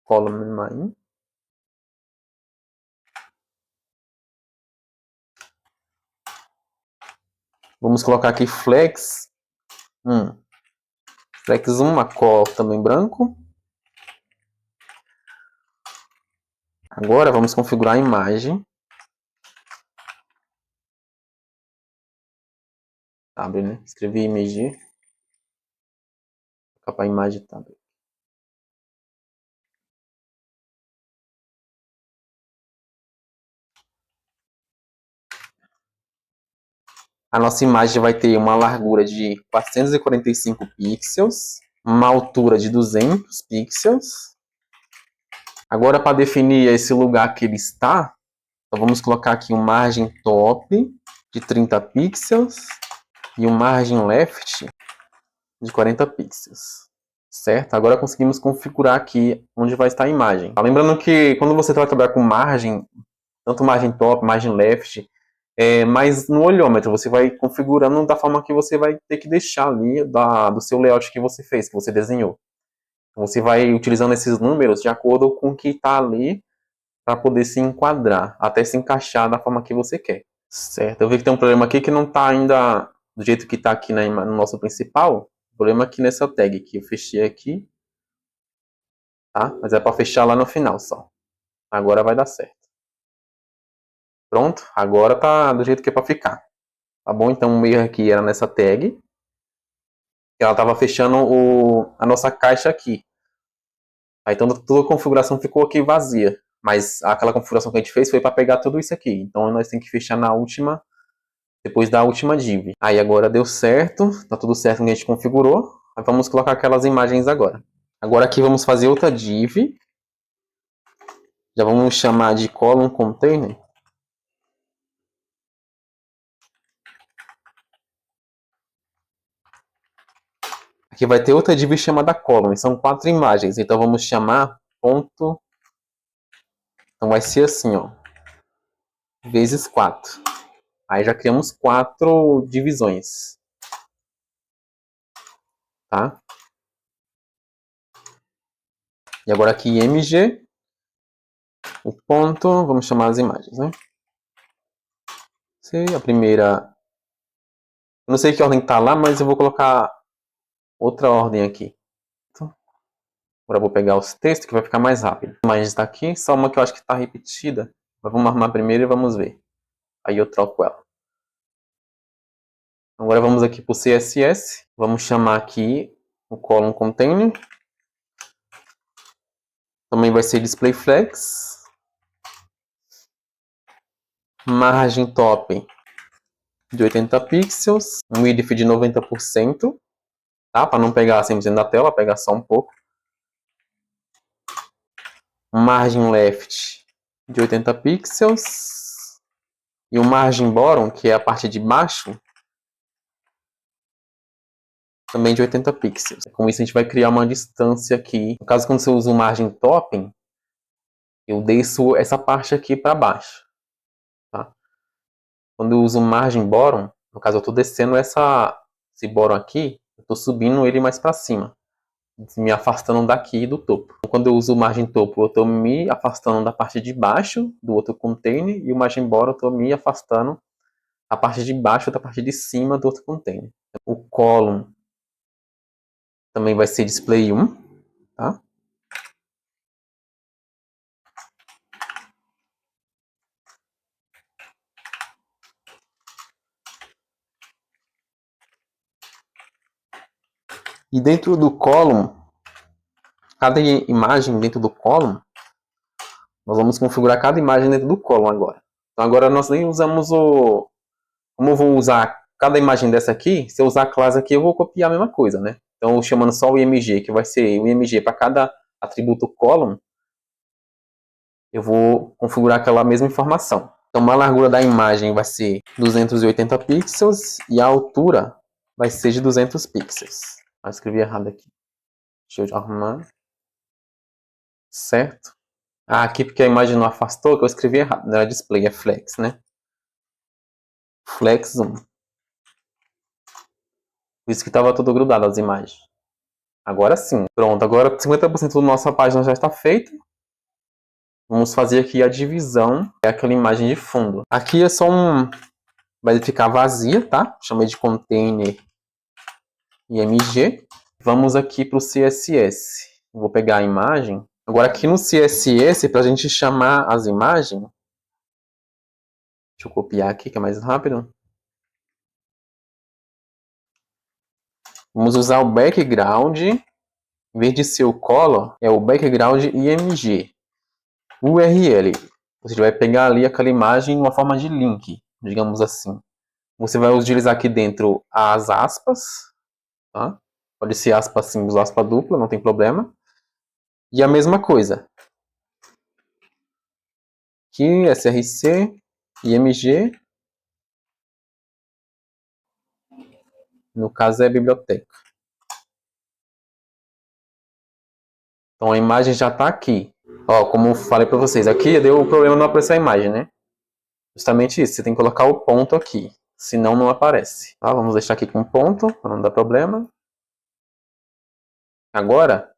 Column main. Vamos colocar aqui flex. Flex 1, uma cor também branco. Agora vamos configurar a imagem. Tab, né? Escrevi img. Capa imagem tab. A nossa imagem vai ter uma largura de 445 pixels, uma altura de 200 pixels. Agora, para definir esse lugar que ele está, então vamos colocar aqui um margem top de 30 pixels e um margem left de 40 pixels. Certo? Agora conseguimos configurar aqui onde vai estar a imagem. Lembrando que quando você vai trabalhar com margem, tanto margem top, margem left, mas no olhômetro você vai configurando da forma que você vai ter que deixar ali do seu layout que você fez, que você desenhou. Então, você vai utilizando esses números de acordo com o que está ali para poder se enquadrar, até se encaixar da forma que você quer. Certo? Eu vi que tem um problema aqui que não está ainda do jeito que está aqui no nosso principal. O problema aqui nessa tag que eu fechei aqui. Tá? Mas é para fechar lá no final só. Agora vai dar certo. Pronto, agora tá do jeito que é para ficar. Tá bom? Então o erro aqui era nessa tag. Ela estava fechando a nossa caixa aqui. Aí, então toda a configuração ficou aqui vazia. Mas aquela configuração que a gente fez foi para pegar tudo isso aqui. Então nós temos que fechar na última, depois da última div. Aí agora deu certo, tá tudo certo que a gente configurou. Aí vamos colocar aquelas imagens agora. Agora aqui vamos fazer outra div. Já vamos chamar de column container. Aqui vai ter outra div chamada column. São 4 imagens. Então vamos chamar ponto. Então vai ser assim, ó. Vezes 4. Aí já criamos 4 divisões. Tá? E agora aqui mg. O ponto. Vamos chamar as imagens, né? A primeira. Eu não sei que ordem está lá, mas eu vou colocar outra ordem aqui. Agora eu vou pegar os textos que vai ficar mais rápido. A imagem está aqui, só uma que eu acho que está repetida. Mas vamos arrumar primeiro e vamos ver. Aí eu troco ela. Agora vamos aqui para o CSS. Vamos chamar aqui o column container. Também vai ser display flex. Margem top de 80 pixels. Um width de 90%. Tá? Para não pegar 100% da tela, pegar só um pouco. Margem left de 80 pixels. E o margem bottom, que é a parte de baixo, também de 80 pixels. Com isso a gente vai criar uma distância aqui. No caso, quando você usa o margem topping, eu desço essa parte aqui para baixo. Tá? Quando eu uso margem bottom, no caso eu estou descendo esse bottom aqui, eu estou subindo ele mais para cima, me afastando daqui do topo. Quando eu uso o margem topo, eu estou me afastando da parte de baixo do outro container, e o margem bottom eu estou me afastando da parte de baixo da parte de cima do outro container. O column também vai ser display 1, tá? E dentro do column, cada imagem dentro do column, nós vamos configurar cada imagem dentro do column agora. Então agora nós nem usamos o... Como eu vou usar cada imagem dessa aqui, se eu usar a classe aqui, eu vou copiar a mesma coisa, né? Então, chamando só o img, que vai ser o img para cada atributo column, eu vou configurar aquela mesma informação. Então, a largura da imagem vai ser 280 pixels e a altura vai ser de 200 pixels. Eu escrevi errado aqui. Deixa eu arrumar. Certo. Ah, aqui porque a imagem não afastou, que eu escrevi errado. Não é display, é flex, né? Flex zoom. Por isso que estava tudo grudado as imagens. Agora sim. Pronto, agora 50% da nossa página já está feita. Vamos fazer aqui a divisão, é aquela imagem de fundo. Aqui é só vai ficar vazia, tá? Chamei de container img. Vamos aqui para o CSS. Vou pegar a imagem. Agora aqui no CSS, para a gente chamar as imagens, deixa eu copiar aqui que é mais rápido. Vamos usar o background, em vez de ser o color, é o background img. URL. Você vai pegar ali aquela imagem em uma forma de link, digamos assim. Você vai utilizar aqui dentro as aspas, tá? Pode ser aspa simples, aspa dupla, não tem problema. E a mesma coisa. Aqui, src, img. No caso é biblioteca. Então a imagem já está aqui. Ó, como eu falei para vocês, aqui deu o problema não aparecer a imagem, né? Justamente isso, você tem que colocar o ponto aqui, senão não aparece. Tá? Vamos deixar aqui com ponto, para não dar problema. Agora,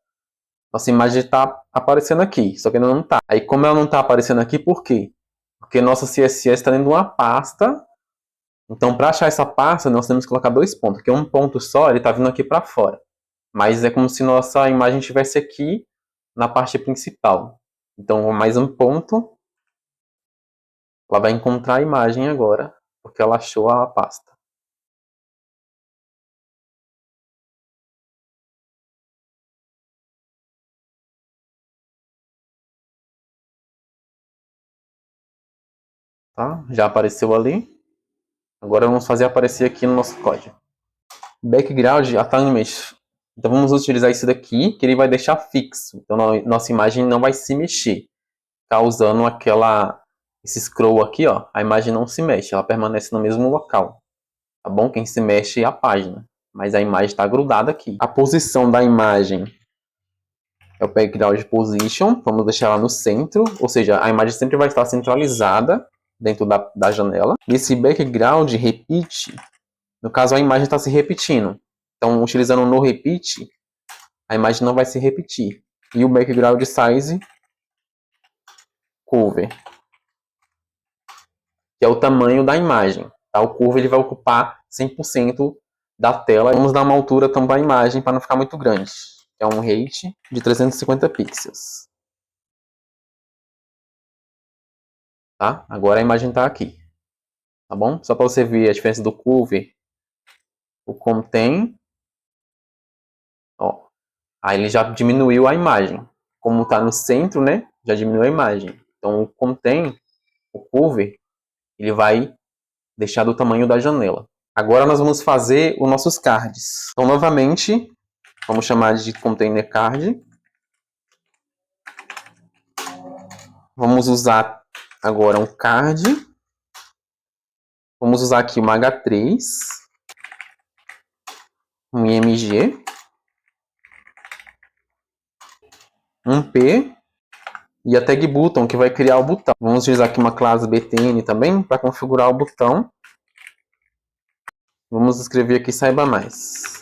nossa imagem está aparecendo aqui, só que ela não está. Aí como ela não está aparecendo aqui, por quê? Porque nosso CSS está dentro de uma pasta. Então, para achar essa pasta, nós temos que colocar dois pontos, porque um ponto só ele está vindo aqui para fora. Mas é como se nossa imagem estivesse aqui na parte principal. Então, mais um ponto. Ela vai encontrar a imagem agora, porque ela achou a pasta. Tá? Já apareceu ali. Agora vamos fazer aparecer aqui no nosso código. Background Assignment. Então vamos utilizar isso daqui, que ele vai deixar fixo. Então nossa imagem não vai se mexer. Causando esse scroll aqui, ó. A imagem não se mexe, ela permanece no mesmo local. Tá bom? Quem se mexe é a página. Mas a imagem está grudada aqui. A posição da imagem é o background position. Vamos deixar ela no centro. Ou seja, a imagem sempre vai estar centralizada dentro da janela. E esse background repeat, no caso a imagem está se repetindo. Então, utilizando no repeat, a imagem não vai se repetir. E o background size cover, que é o tamanho da imagem. Tá? O cover ele vai ocupar 100% da tela. Vamos dar uma altura também para a imagem para não ficar muito grande. É um height de 350 pixels. Tá? Agora a imagem está aqui. Tá bom? Só para você ver a diferença do cover, o contain, ó, aí ele já diminuiu a imagem. Como está no centro, né? Já diminuiu a imagem. Então o contain, o cover, ele vai deixar do tamanho da janela. Agora nós vamos fazer os nossos cards. Então novamente, vamos chamar de container card. Vamos usar agora um card. Vamos usar aqui uma H3. um img, um p e a tag button, que vai criar o botão. Vamos utilizar aqui uma classe btn também para configurar o botão. Vamos escrever aqui saiba mais.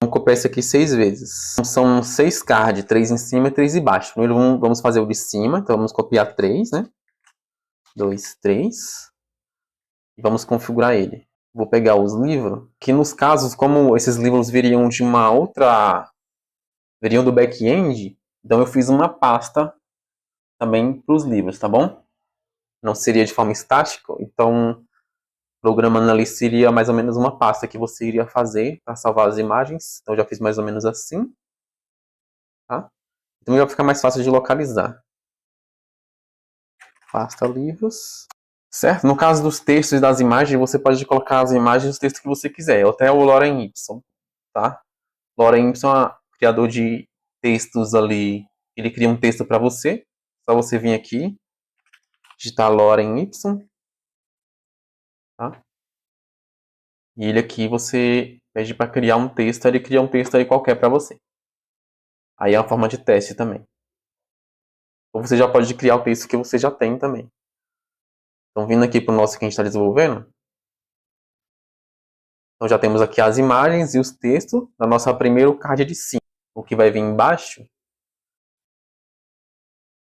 Vamos copiar isso aqui 6 vezes. São 6 cards, 3 em cima e 3 embaixo. Primeiro vamos fazer o de cima, então vamos copiar 3, né? 2, 3. E vamos configurar ele. Vou pegar os livros, que nos casos, como esses livros viriam de uma outra... viriam do back-end, então eu fiz uma pasta também para os livros, tá bom? Não seria de forma estática, então programando ali seria mais ou menos uma pasta que você iria fazer para salvar as imagens. Então eu já fiz mais ou menos assim, tá? Então vai ficar mais fácil de localizar. Pasta livros. Certo? No caso dos textos e das imagens, você pode colocar as imagens e os textos que você quiser. Até o Loren Y, tá? Loren Y é um criador de textos ali. Ele cria um texto para você. Só você vir aqui, digitar Loren Y, tá? E ele aqui você pede para criar um texto, ele cria um texto aí qualquer para você. Aí é uma forma de teste também. Ou você já pode criar o texto que você já tem também. Então, vindo aqui para o nosso que a gente está desenvolvendo. Então, já temos aqui as imagens e os textos da nossa primeira card de cima. O que vai vir embaixo.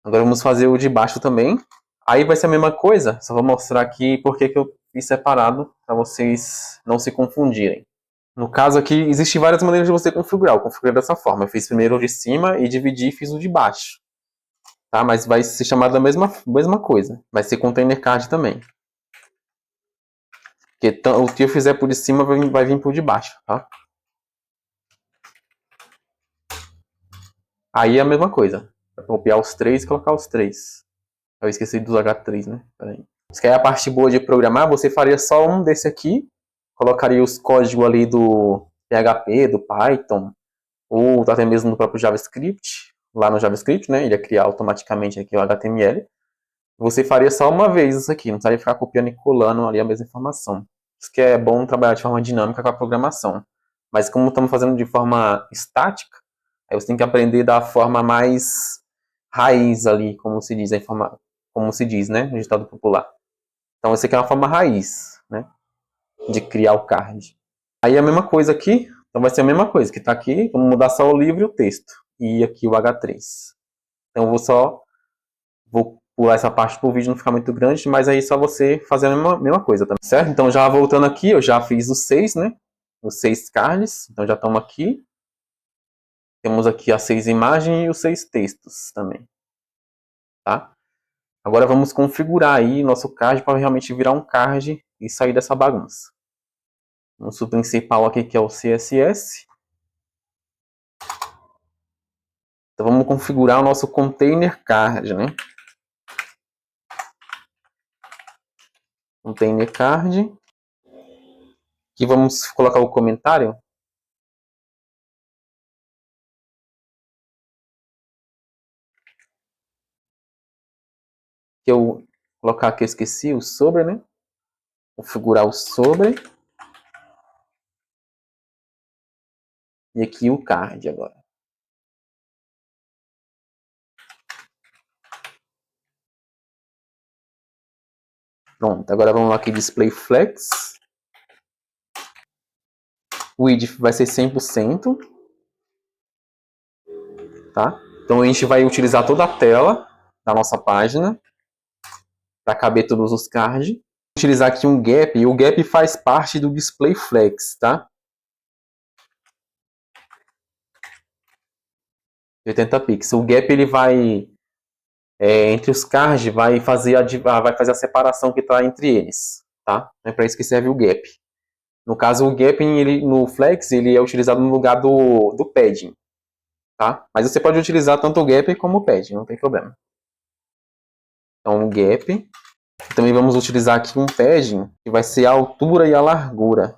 Agora vamos fazer o de baixo também. Aí vai ser a mesma coisa, só vou mostrar aqui porque que eu fiz separado, para vocês não se confundirem. No caso aqui, existem várias maneiras de você configurar. Eu configurei dessa forma. Eu fiz primeiro o de cima e dividi e fiz o de baixo. Tá? Mas vai ser chamado da mesma coisa. Vai ser container card também. Porque o que eu fizer por de cima vai vir por de baixo. Tá? Aí é a mesma coisa. Vai copiar os 3 e colocar os 3. Eu esqueci dos H3, né? Peraí. Se quer a parte boa de programar, você faria só um desse aqui. Colocaria os códigos ali do PHP, do Python, ou até mesmo do próprio JavaScript. Lá no JavaScript, né? Ele ia criar automaticamente aqui o HTML. Você faria só uma vez isso aqui, não precisaria ficar copiando e colando ali a mesma informação. Isso que é bom trabalhar de forma dinâmica com a programação. Mas como estamos fazendo de forma estática, aí você tem que aprender da forma mais raiz ali, como se diz, como se diz, né, no ditado popular. Então essa aqui é uma forma raiz, né, de criar o card. Aí a mesma coisa aqui, então vai ser a mesma coisa que está aqui, vamos mudar só o livro e o texto. E aqui o H3. Então eu vou pular essa parte para o vídeo não ficar muito grande, mas aí é só você fazer a mesma coisa, tá certo? Então já voltando aqui, eu já fiz os 6, né? Os 6 cards, então já estamos aqui. Temos aqui as 6 imagens e os 6 textos também, tá? Agora vamos configurar aí nosso card para realmente virar um card e sair dessa bagunça. Nosso principal aqui que é o CSS. Então vamos configurar o nosso container card, né? Container card. Aqui vamos colocar o comentário. Que eu colocar aqui, eu esqueci o sobre, né? Configurar o sobre. E aqui o card agora. Pronto, agora vamos lá aqui, Display Flex. O width vai ser 100%. Tá? Então a gente vai utilizar toda a tela da nossa página para caber todos os cards. Vou utilizar aqui um gap, e o gap faz parte do Display Flex, tá? 80 pixels. O gap ele vai entre os cards, vai fazer a separação que está entre eles, tá? É para isso que serve o gap. No caso, o gap no Flex ele é utilizado no lugar do padding, tá? Mas você pode utilizar tanto o gap como o padding, não tem problema. Então, o gap. Também vamos utilizar aqui um padding, que vai ser a altura e a largura,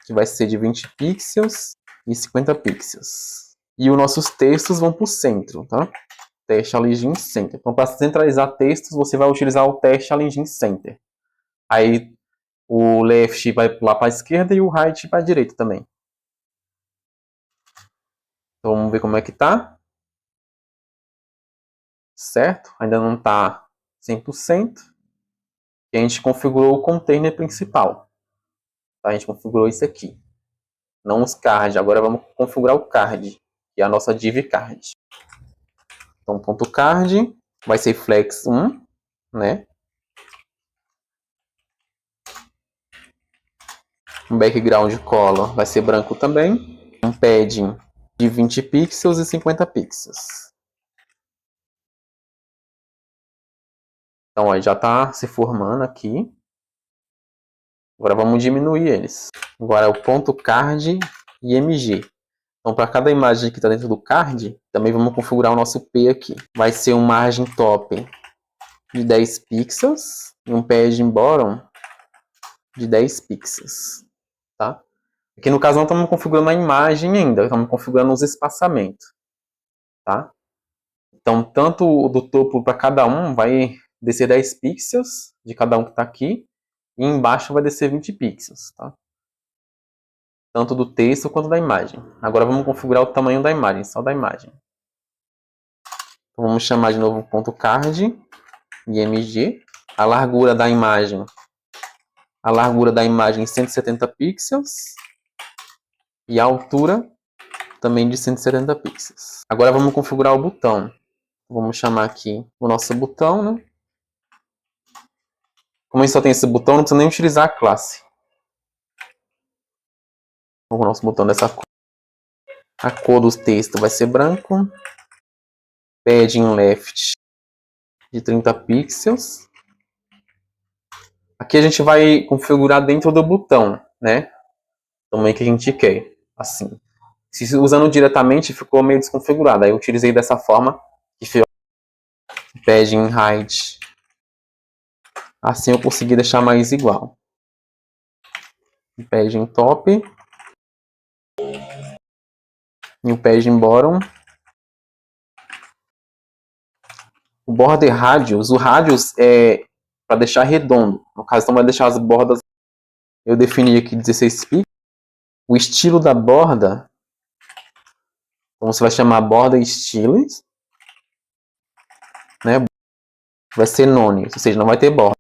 que vai ser de 20 pixels e 50 pixels. E os nossos textos vão para o centro, tá? Teste Align Center. Então, para centralizar textos, você vai utilizar o Teste Align Center. Aí, o left vai lá para a esquerda e o right para a direita também. Então vamos ver como é que tá. Certo? Ainda não tá 100%. E a gente configurou o container principal. Tá? A gente configurou isso aqui. Não os cards. Agora vamos configurar o card, que é a nossa div card. Então, ponto card vai ser flex 1, né? Um background color vai ser branco também. Um padding de 20 pixels e 50 pixels. Então, ó, já está se formando aqui. Agora vamos diminuir eles. Agora é o ponto card e MG. Então, para cada imagem que está dentro do card, também vamos configurar o nosso P aqui. Vai ser um margem top de 10 pixels e um padding bottom de 10 pixels. Tá? Aqui no caso não estamos configurando a imagem ainda, estamos configurando os espaçamentos. Tá? Então, tanto o do topo para cada um vai descer 10 pixels de cada um que está aqui, e embaixo vai descer 20 pixels. Tá? Tanto do texto quanto da imagem. Agora vamos configurar o tamanho da imagem, só da imagem. Então, vamos chamar de novo ponto card, img. A largura da imagem 170 pixels. E a altura também de 170 pixels. Agora vamos configurar o botão. Vamos chamar aqui o nosso botão, né? Como a gente só tem esse botão, não precisa nem utilizar a classe. O nosso botão dessa cor. A cor do texto vai ser branco. Padding left de 30 pixels. Aqui a gente vai configurar dentro do botão, né? Também que a gente quer, assim. Se usando diretamente ficou meio desconfigurado. Aí eu utilizei dessa forma que foi padding height. Assim eu consegui deixar mais igual. Padding top. E o padding bottom. O border radius. O radius é para deixar redondo. No caso, então vai deixar as bordas. Eu defini aqui 16 pixels. O estilo da borda. Então você vai chamar borda styles. Né? Vai ser none, ou seja, não vai ter borda.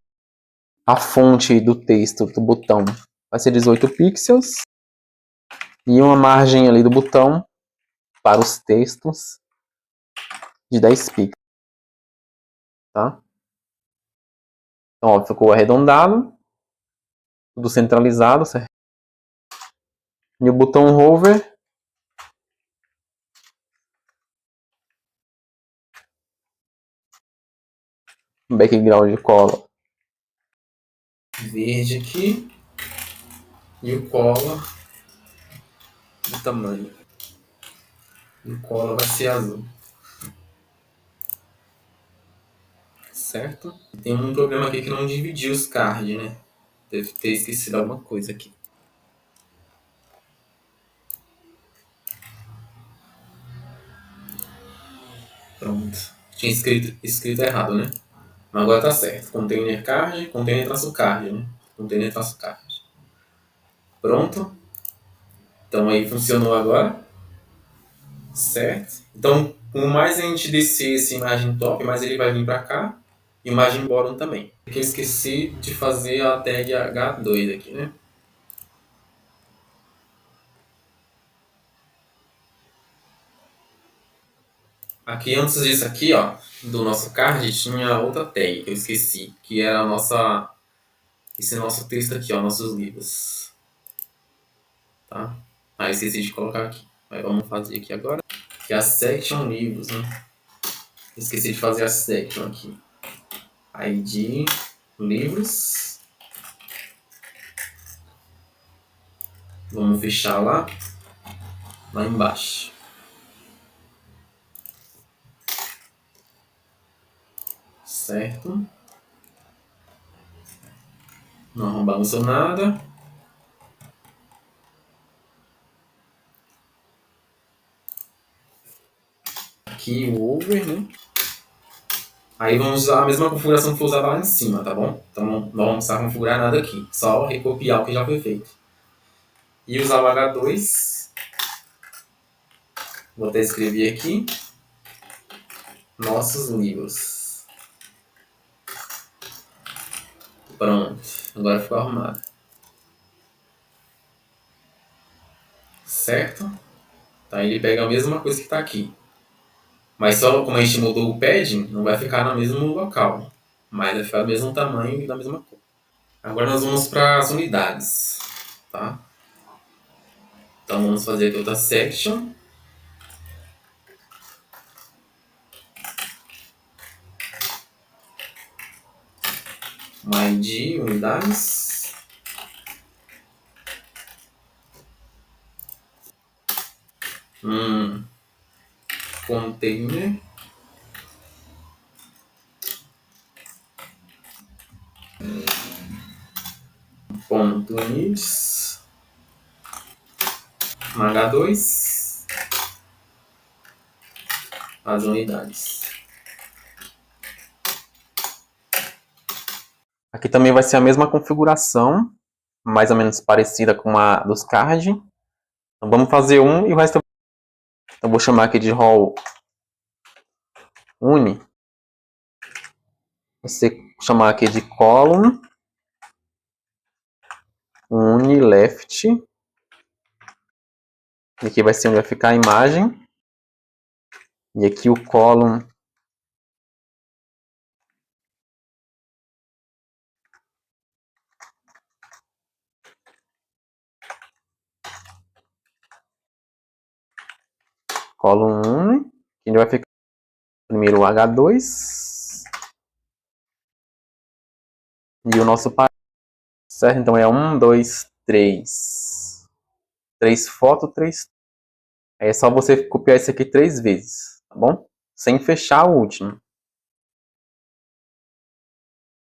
A fonte do texto do botão vai ser 18 pixels. E uma margem ali do botão para os textos de 10 pixels. Tá? Então, ó, ficou arredondado. Tudo centralizado, certo? E o botão hover. Background color verde aqui. E o color do tamanho. E o color vai ser azul. Certo? Tem um problema aqui que não dividiu os cards, né? Deve ter esquecido alguma coisa aqui. Pronto. Tinha escrito errado, né? Mas agora tá certo. Container card, container traço card, né? Container traço card. Pronto. Então aí funcionou agora. Certo? Então, quanto mais a gente descer essa imagem top, mais ele vai vir para cá. E imagem bottom também. Aqui eu esqueci de fazer a tag H2 aqui, né? Aqui antes disso aqui, ó, do nosso card, tinha outra tag que eu esqueci, que era a nossa, esse nosso texto aqui, ó, nossos livros. Tá? Ah, esqueci de colocar aqui. Mas vamos fazer aqui agora. Que é a section livros, né? Esqueci de fazer a section aqui. ID livros. Vamos fechar lá embaixo. Certo? Não bagunçou nada. Aqui o over, né? Aí vamos usar a mesma configuração que foi usada lá em cima, tá bom? Então não vamos precisar configurar nada aqui. Só recopiar o que já foi feito. E usar o H2. Vou até escrever aqui. Nossos livros. Pronto. Agora ficou arrumado. Certo? Tá, ele pega a mesma coisa que está aqui. Mas só como a gente mudou o padding, não vai ficar no mesmo local. Mas vai ficar do mesmo tamanho e da mesma cor. Agora nós vamos para as unidades. Tá? Então vamos fazer aqui outra section. ID, unidades. Container. Ponto units. H2. As unidades. Aqui também vai ser a mesma configuração, mais ou menos parecida com a dos card. Então vamos fazer um e o resto eu vou chamar aqui de rol uni. Você chamar aqui de column uni left. E aqui vai ser onde vai ficar a imagem. E aqui o column uni, que vai ficar primeiro o H2 e o nosso parâmetro, certo? Então é 1, 2, 3. 3 fotos, 3. Aí é só você copiar isso aqui 3 vezes, tá bom? Sem fechar o último.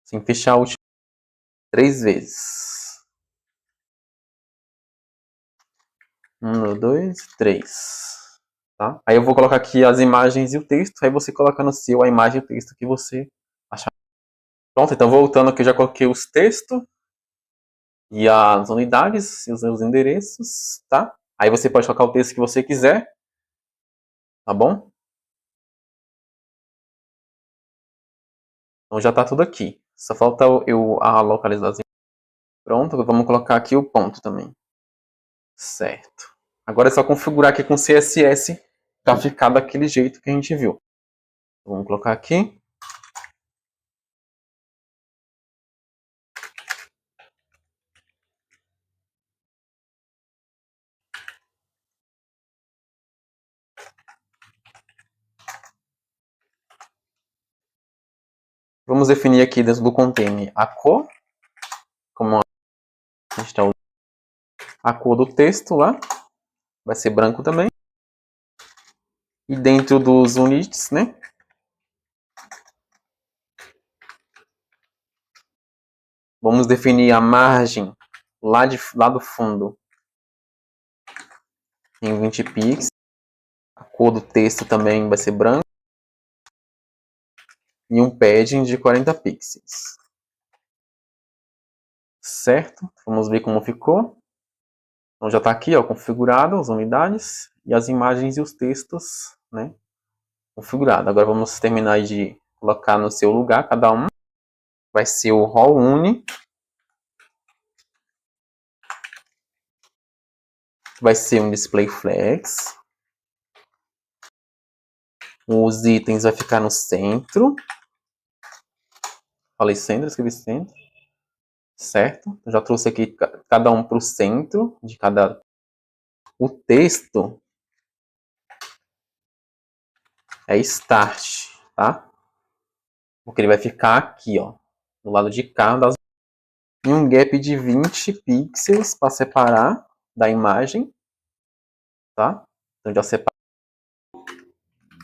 Sem fechar o último 3 vezes. 1, 2, 3. Tá? Aí eu vou colocar aqui as imagens e o texto, aí você coloca no seu a imagem e o texto que você achar. Pronto, então voltando aqui, eu já coloquei os textos e as unidades e os endereços, tá? Aí você pode colocar o texto que você quiser, tá bom? Então já tá tudo aqui. Só falta eu a localização. Pronto, vamos colocar aqui o ponto também. Certo. Agora é só configurar aqui com CSS para ficar daquele jeito que a gente viu. Vamos colocar aqui. Vamos definir aqui dentro do container a cor, como a gente está usando a cor do texto lá, vai ser branco também. E dentro dos units, né? Vamos definir a margem lá do fundo em 20 pixels. A cor do texto também vai ser branco. E um padding de 40 pixels. Certo? Vamos ver como ficou. Então já está aqui, ó, configurado as unidades e as imagens e os textos, né? Configurado. Agora vamos terminar de colocar no seu lugar cada um. Vai ser o rol uni. Vai ser um display flex. Os itens vai ficar no centro. Falei centro, escrevi centro. Certo? Já trouxe aqui cada um para o centro de cada. O texto é start, tá? Porque ele vai ficar aqui, ó, do lado de cá das. E um gap de 20 pixels para separar da imagem, tá? Então já separa.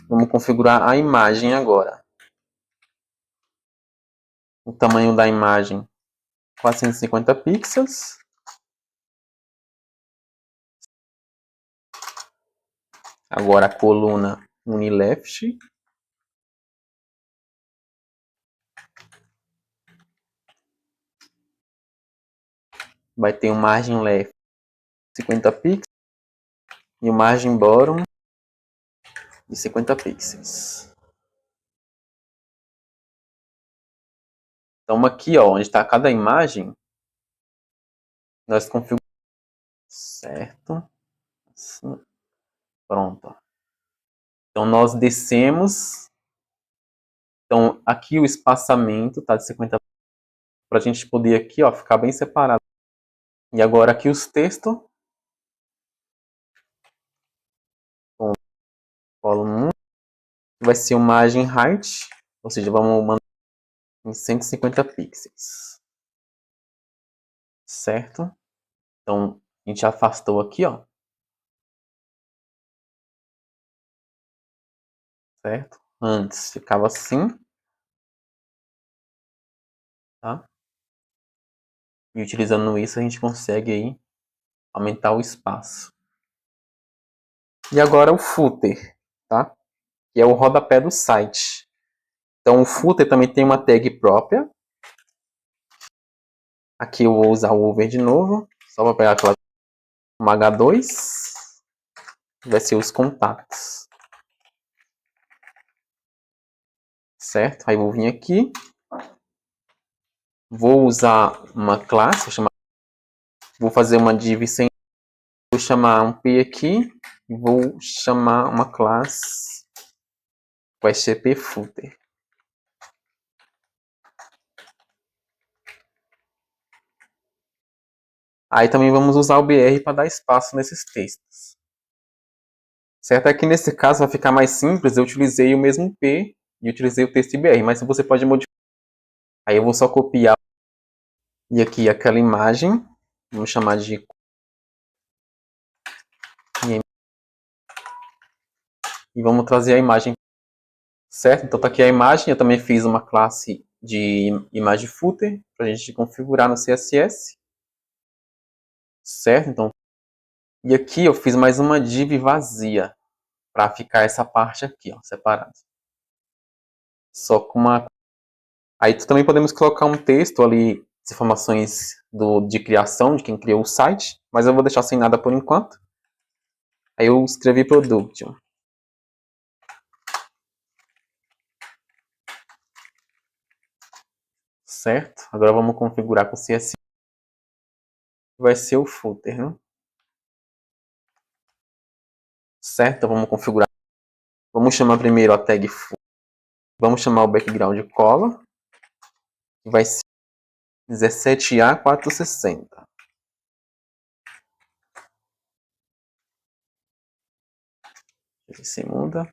Vamos configurar a imagem agora. O tamanho da imagem 450 pixels. Agora a coluna unileft. Vai ter um margem left 50 pixels e o margem bottom de 50 pixels. Então aqui, ó, onde está cada imagem, nós configuramos, certo? Assim. Pronto. Então nós descemos. Então aqui o espaçamento tá de 50 para a gente poder aqui, ó, ficar bem separado. E agora aqui os textos. Column 1 vai ser uma margem height, ou seja, vamos mandar em 150 pixels. Certo? Então a gente afastou aqui, ó. Certo? Antes ficava assim, tá? E utilizando isso a gente consegue aí aumentar o espaço. E agora o footer, tá? Que é o rodapé do site. Então o footer também tem uma tag própria. Aqui eu vou usar o over de novo, só para pegar aquela uma H2, vai ser os contatos. Certo? Aí vou vir aqui, vou usar uma classe, vou fazer uma div sem, vou chamar um p aqui e vou chamar uma classe, vai ser pfooter. Aí também vamos usar o br para dar espaço nesses textos. Certo? Aqui nesse caso vai ficar mais simples, eu utilizei o mesmo p e utilizei o texto br, mas você pode modificar. Aí eu vou só copiar e aqui aquela imagem, vamos chamar de e vamos trazer a imagem, certo? Então tá aqui a imagem, eu também fiz uma classe de imagem footer para a gente configurar no CSS, certo? Então, e aqui eu fiz mais uma div vazia para ficar essa parte aqui, ó, separada. Só com uma. Aí também podemos colocar um texto ali, as informações de criação de quem criou o site, mas eu vou deixar sem nada por enquanto. Aí eu escrevi production. Certo? Agora vamos configurar com o CSS. Vai ser o footer, né? Certo? Vamos configurar. Vamos chamar primeiro a tag footer. Vamos chamar o background color. Que vai ser 17A460. Ele se muda.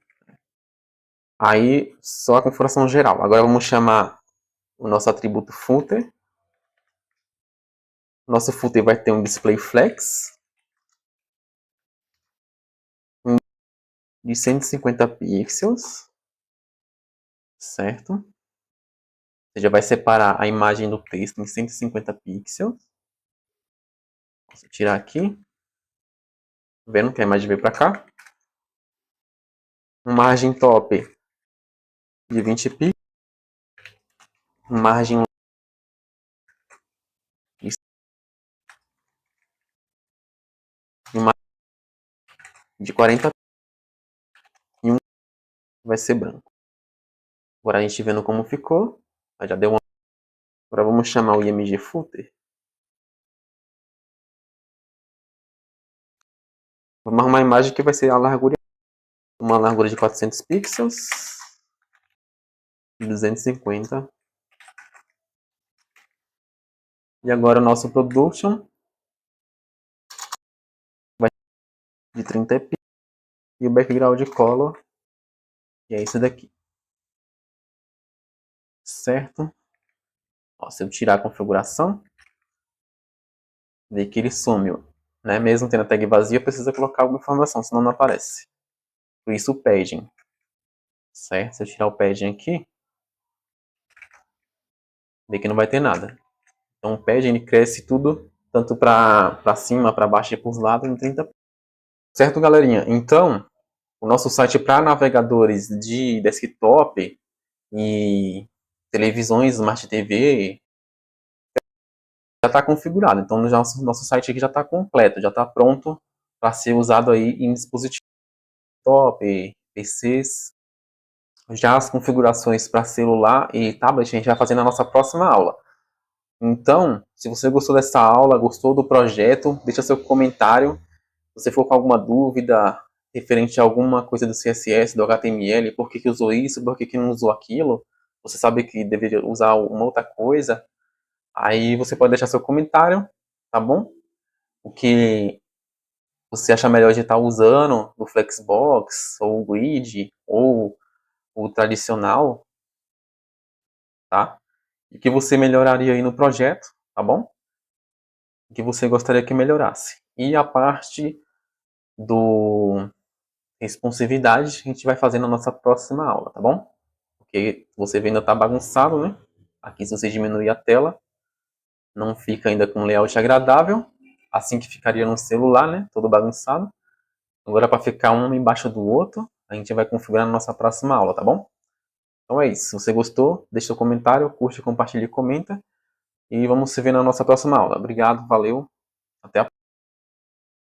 Aí só a configuração geral. Agora vamos chamar o nosso atributo footer. Nosso footer vai ter um display flex de 150 pixels, certo? Você já vai separar a imagem do texto em 150 pixels. Vou tirar aqui. Vendo que a imagem veio para cá. Uma margem top de 20 pixels. Margem de 40 e um vai ser branco. Agora a gente vendo como ficou. Já deu uma. Agora vamos chamar o img footer. Vamos arrumar uma imagem que vai ser a largura. Uma largura de 400 pixels. 250. E agora o nosso production vai de 30 pixels. E o background color. E é isso daqui. Certo? Ó, se eu tirar a configuração, ver que ele sumiu. Né? Mesmo tendo a tag vazia, precisa colocar alguma informação, senão não aparece. Por isso o padding. Certo? Se eu tirar o padding aqui, vê que não vai ter nada. Então o padding ele cresce tudo, tanto para cima, para baixo e para os lados, em 30. Certo, galerinha? Então, o nosso site para navegadores de desktop e televisões, Smart TV, já está configurado. Então, o nosso site aqui já está completo, já está pronto para ser usado aí em dispositivos top, PCs. Já as configurações para celular e tablet a gente vai fazer na nossa próxima aula. Então, se você gostou dessa aula, gostou do projeto, deixa seu comentário. Se você for com alguma dúvida referente a alguma coisa do CSS, do HTML, por que usou isso, por que não usou aquilo, você sabe que deveria usar uma outra coisa, aí você pode deixar seu comentário, tá bom? O que você acha melhor de estar usando do Flexbox, ou o Grid, ou o tradicional, tá? E que você melhoraria aí no projeto, tá bom? O que você gostaria que melhorasse. E a parte do responsividade a gente vai fazer na nossa próxima aula, tá bom? Porque você vê ainda tá bagunçado, né? Aqui se você diminuir a tela, não fica ainda com um layout agradável, assim que ficaria no celular, né? Todo bagunçado. Agora para ficar um embaixo do outro, a gente vai configurar na nossa próxima aula, tá bom? Então é isso. Se você gostou, deixa seu comentário, curte, compartilha e comenta. E vamos se ver na nossa próxima aula. Obrigado, valeu, até a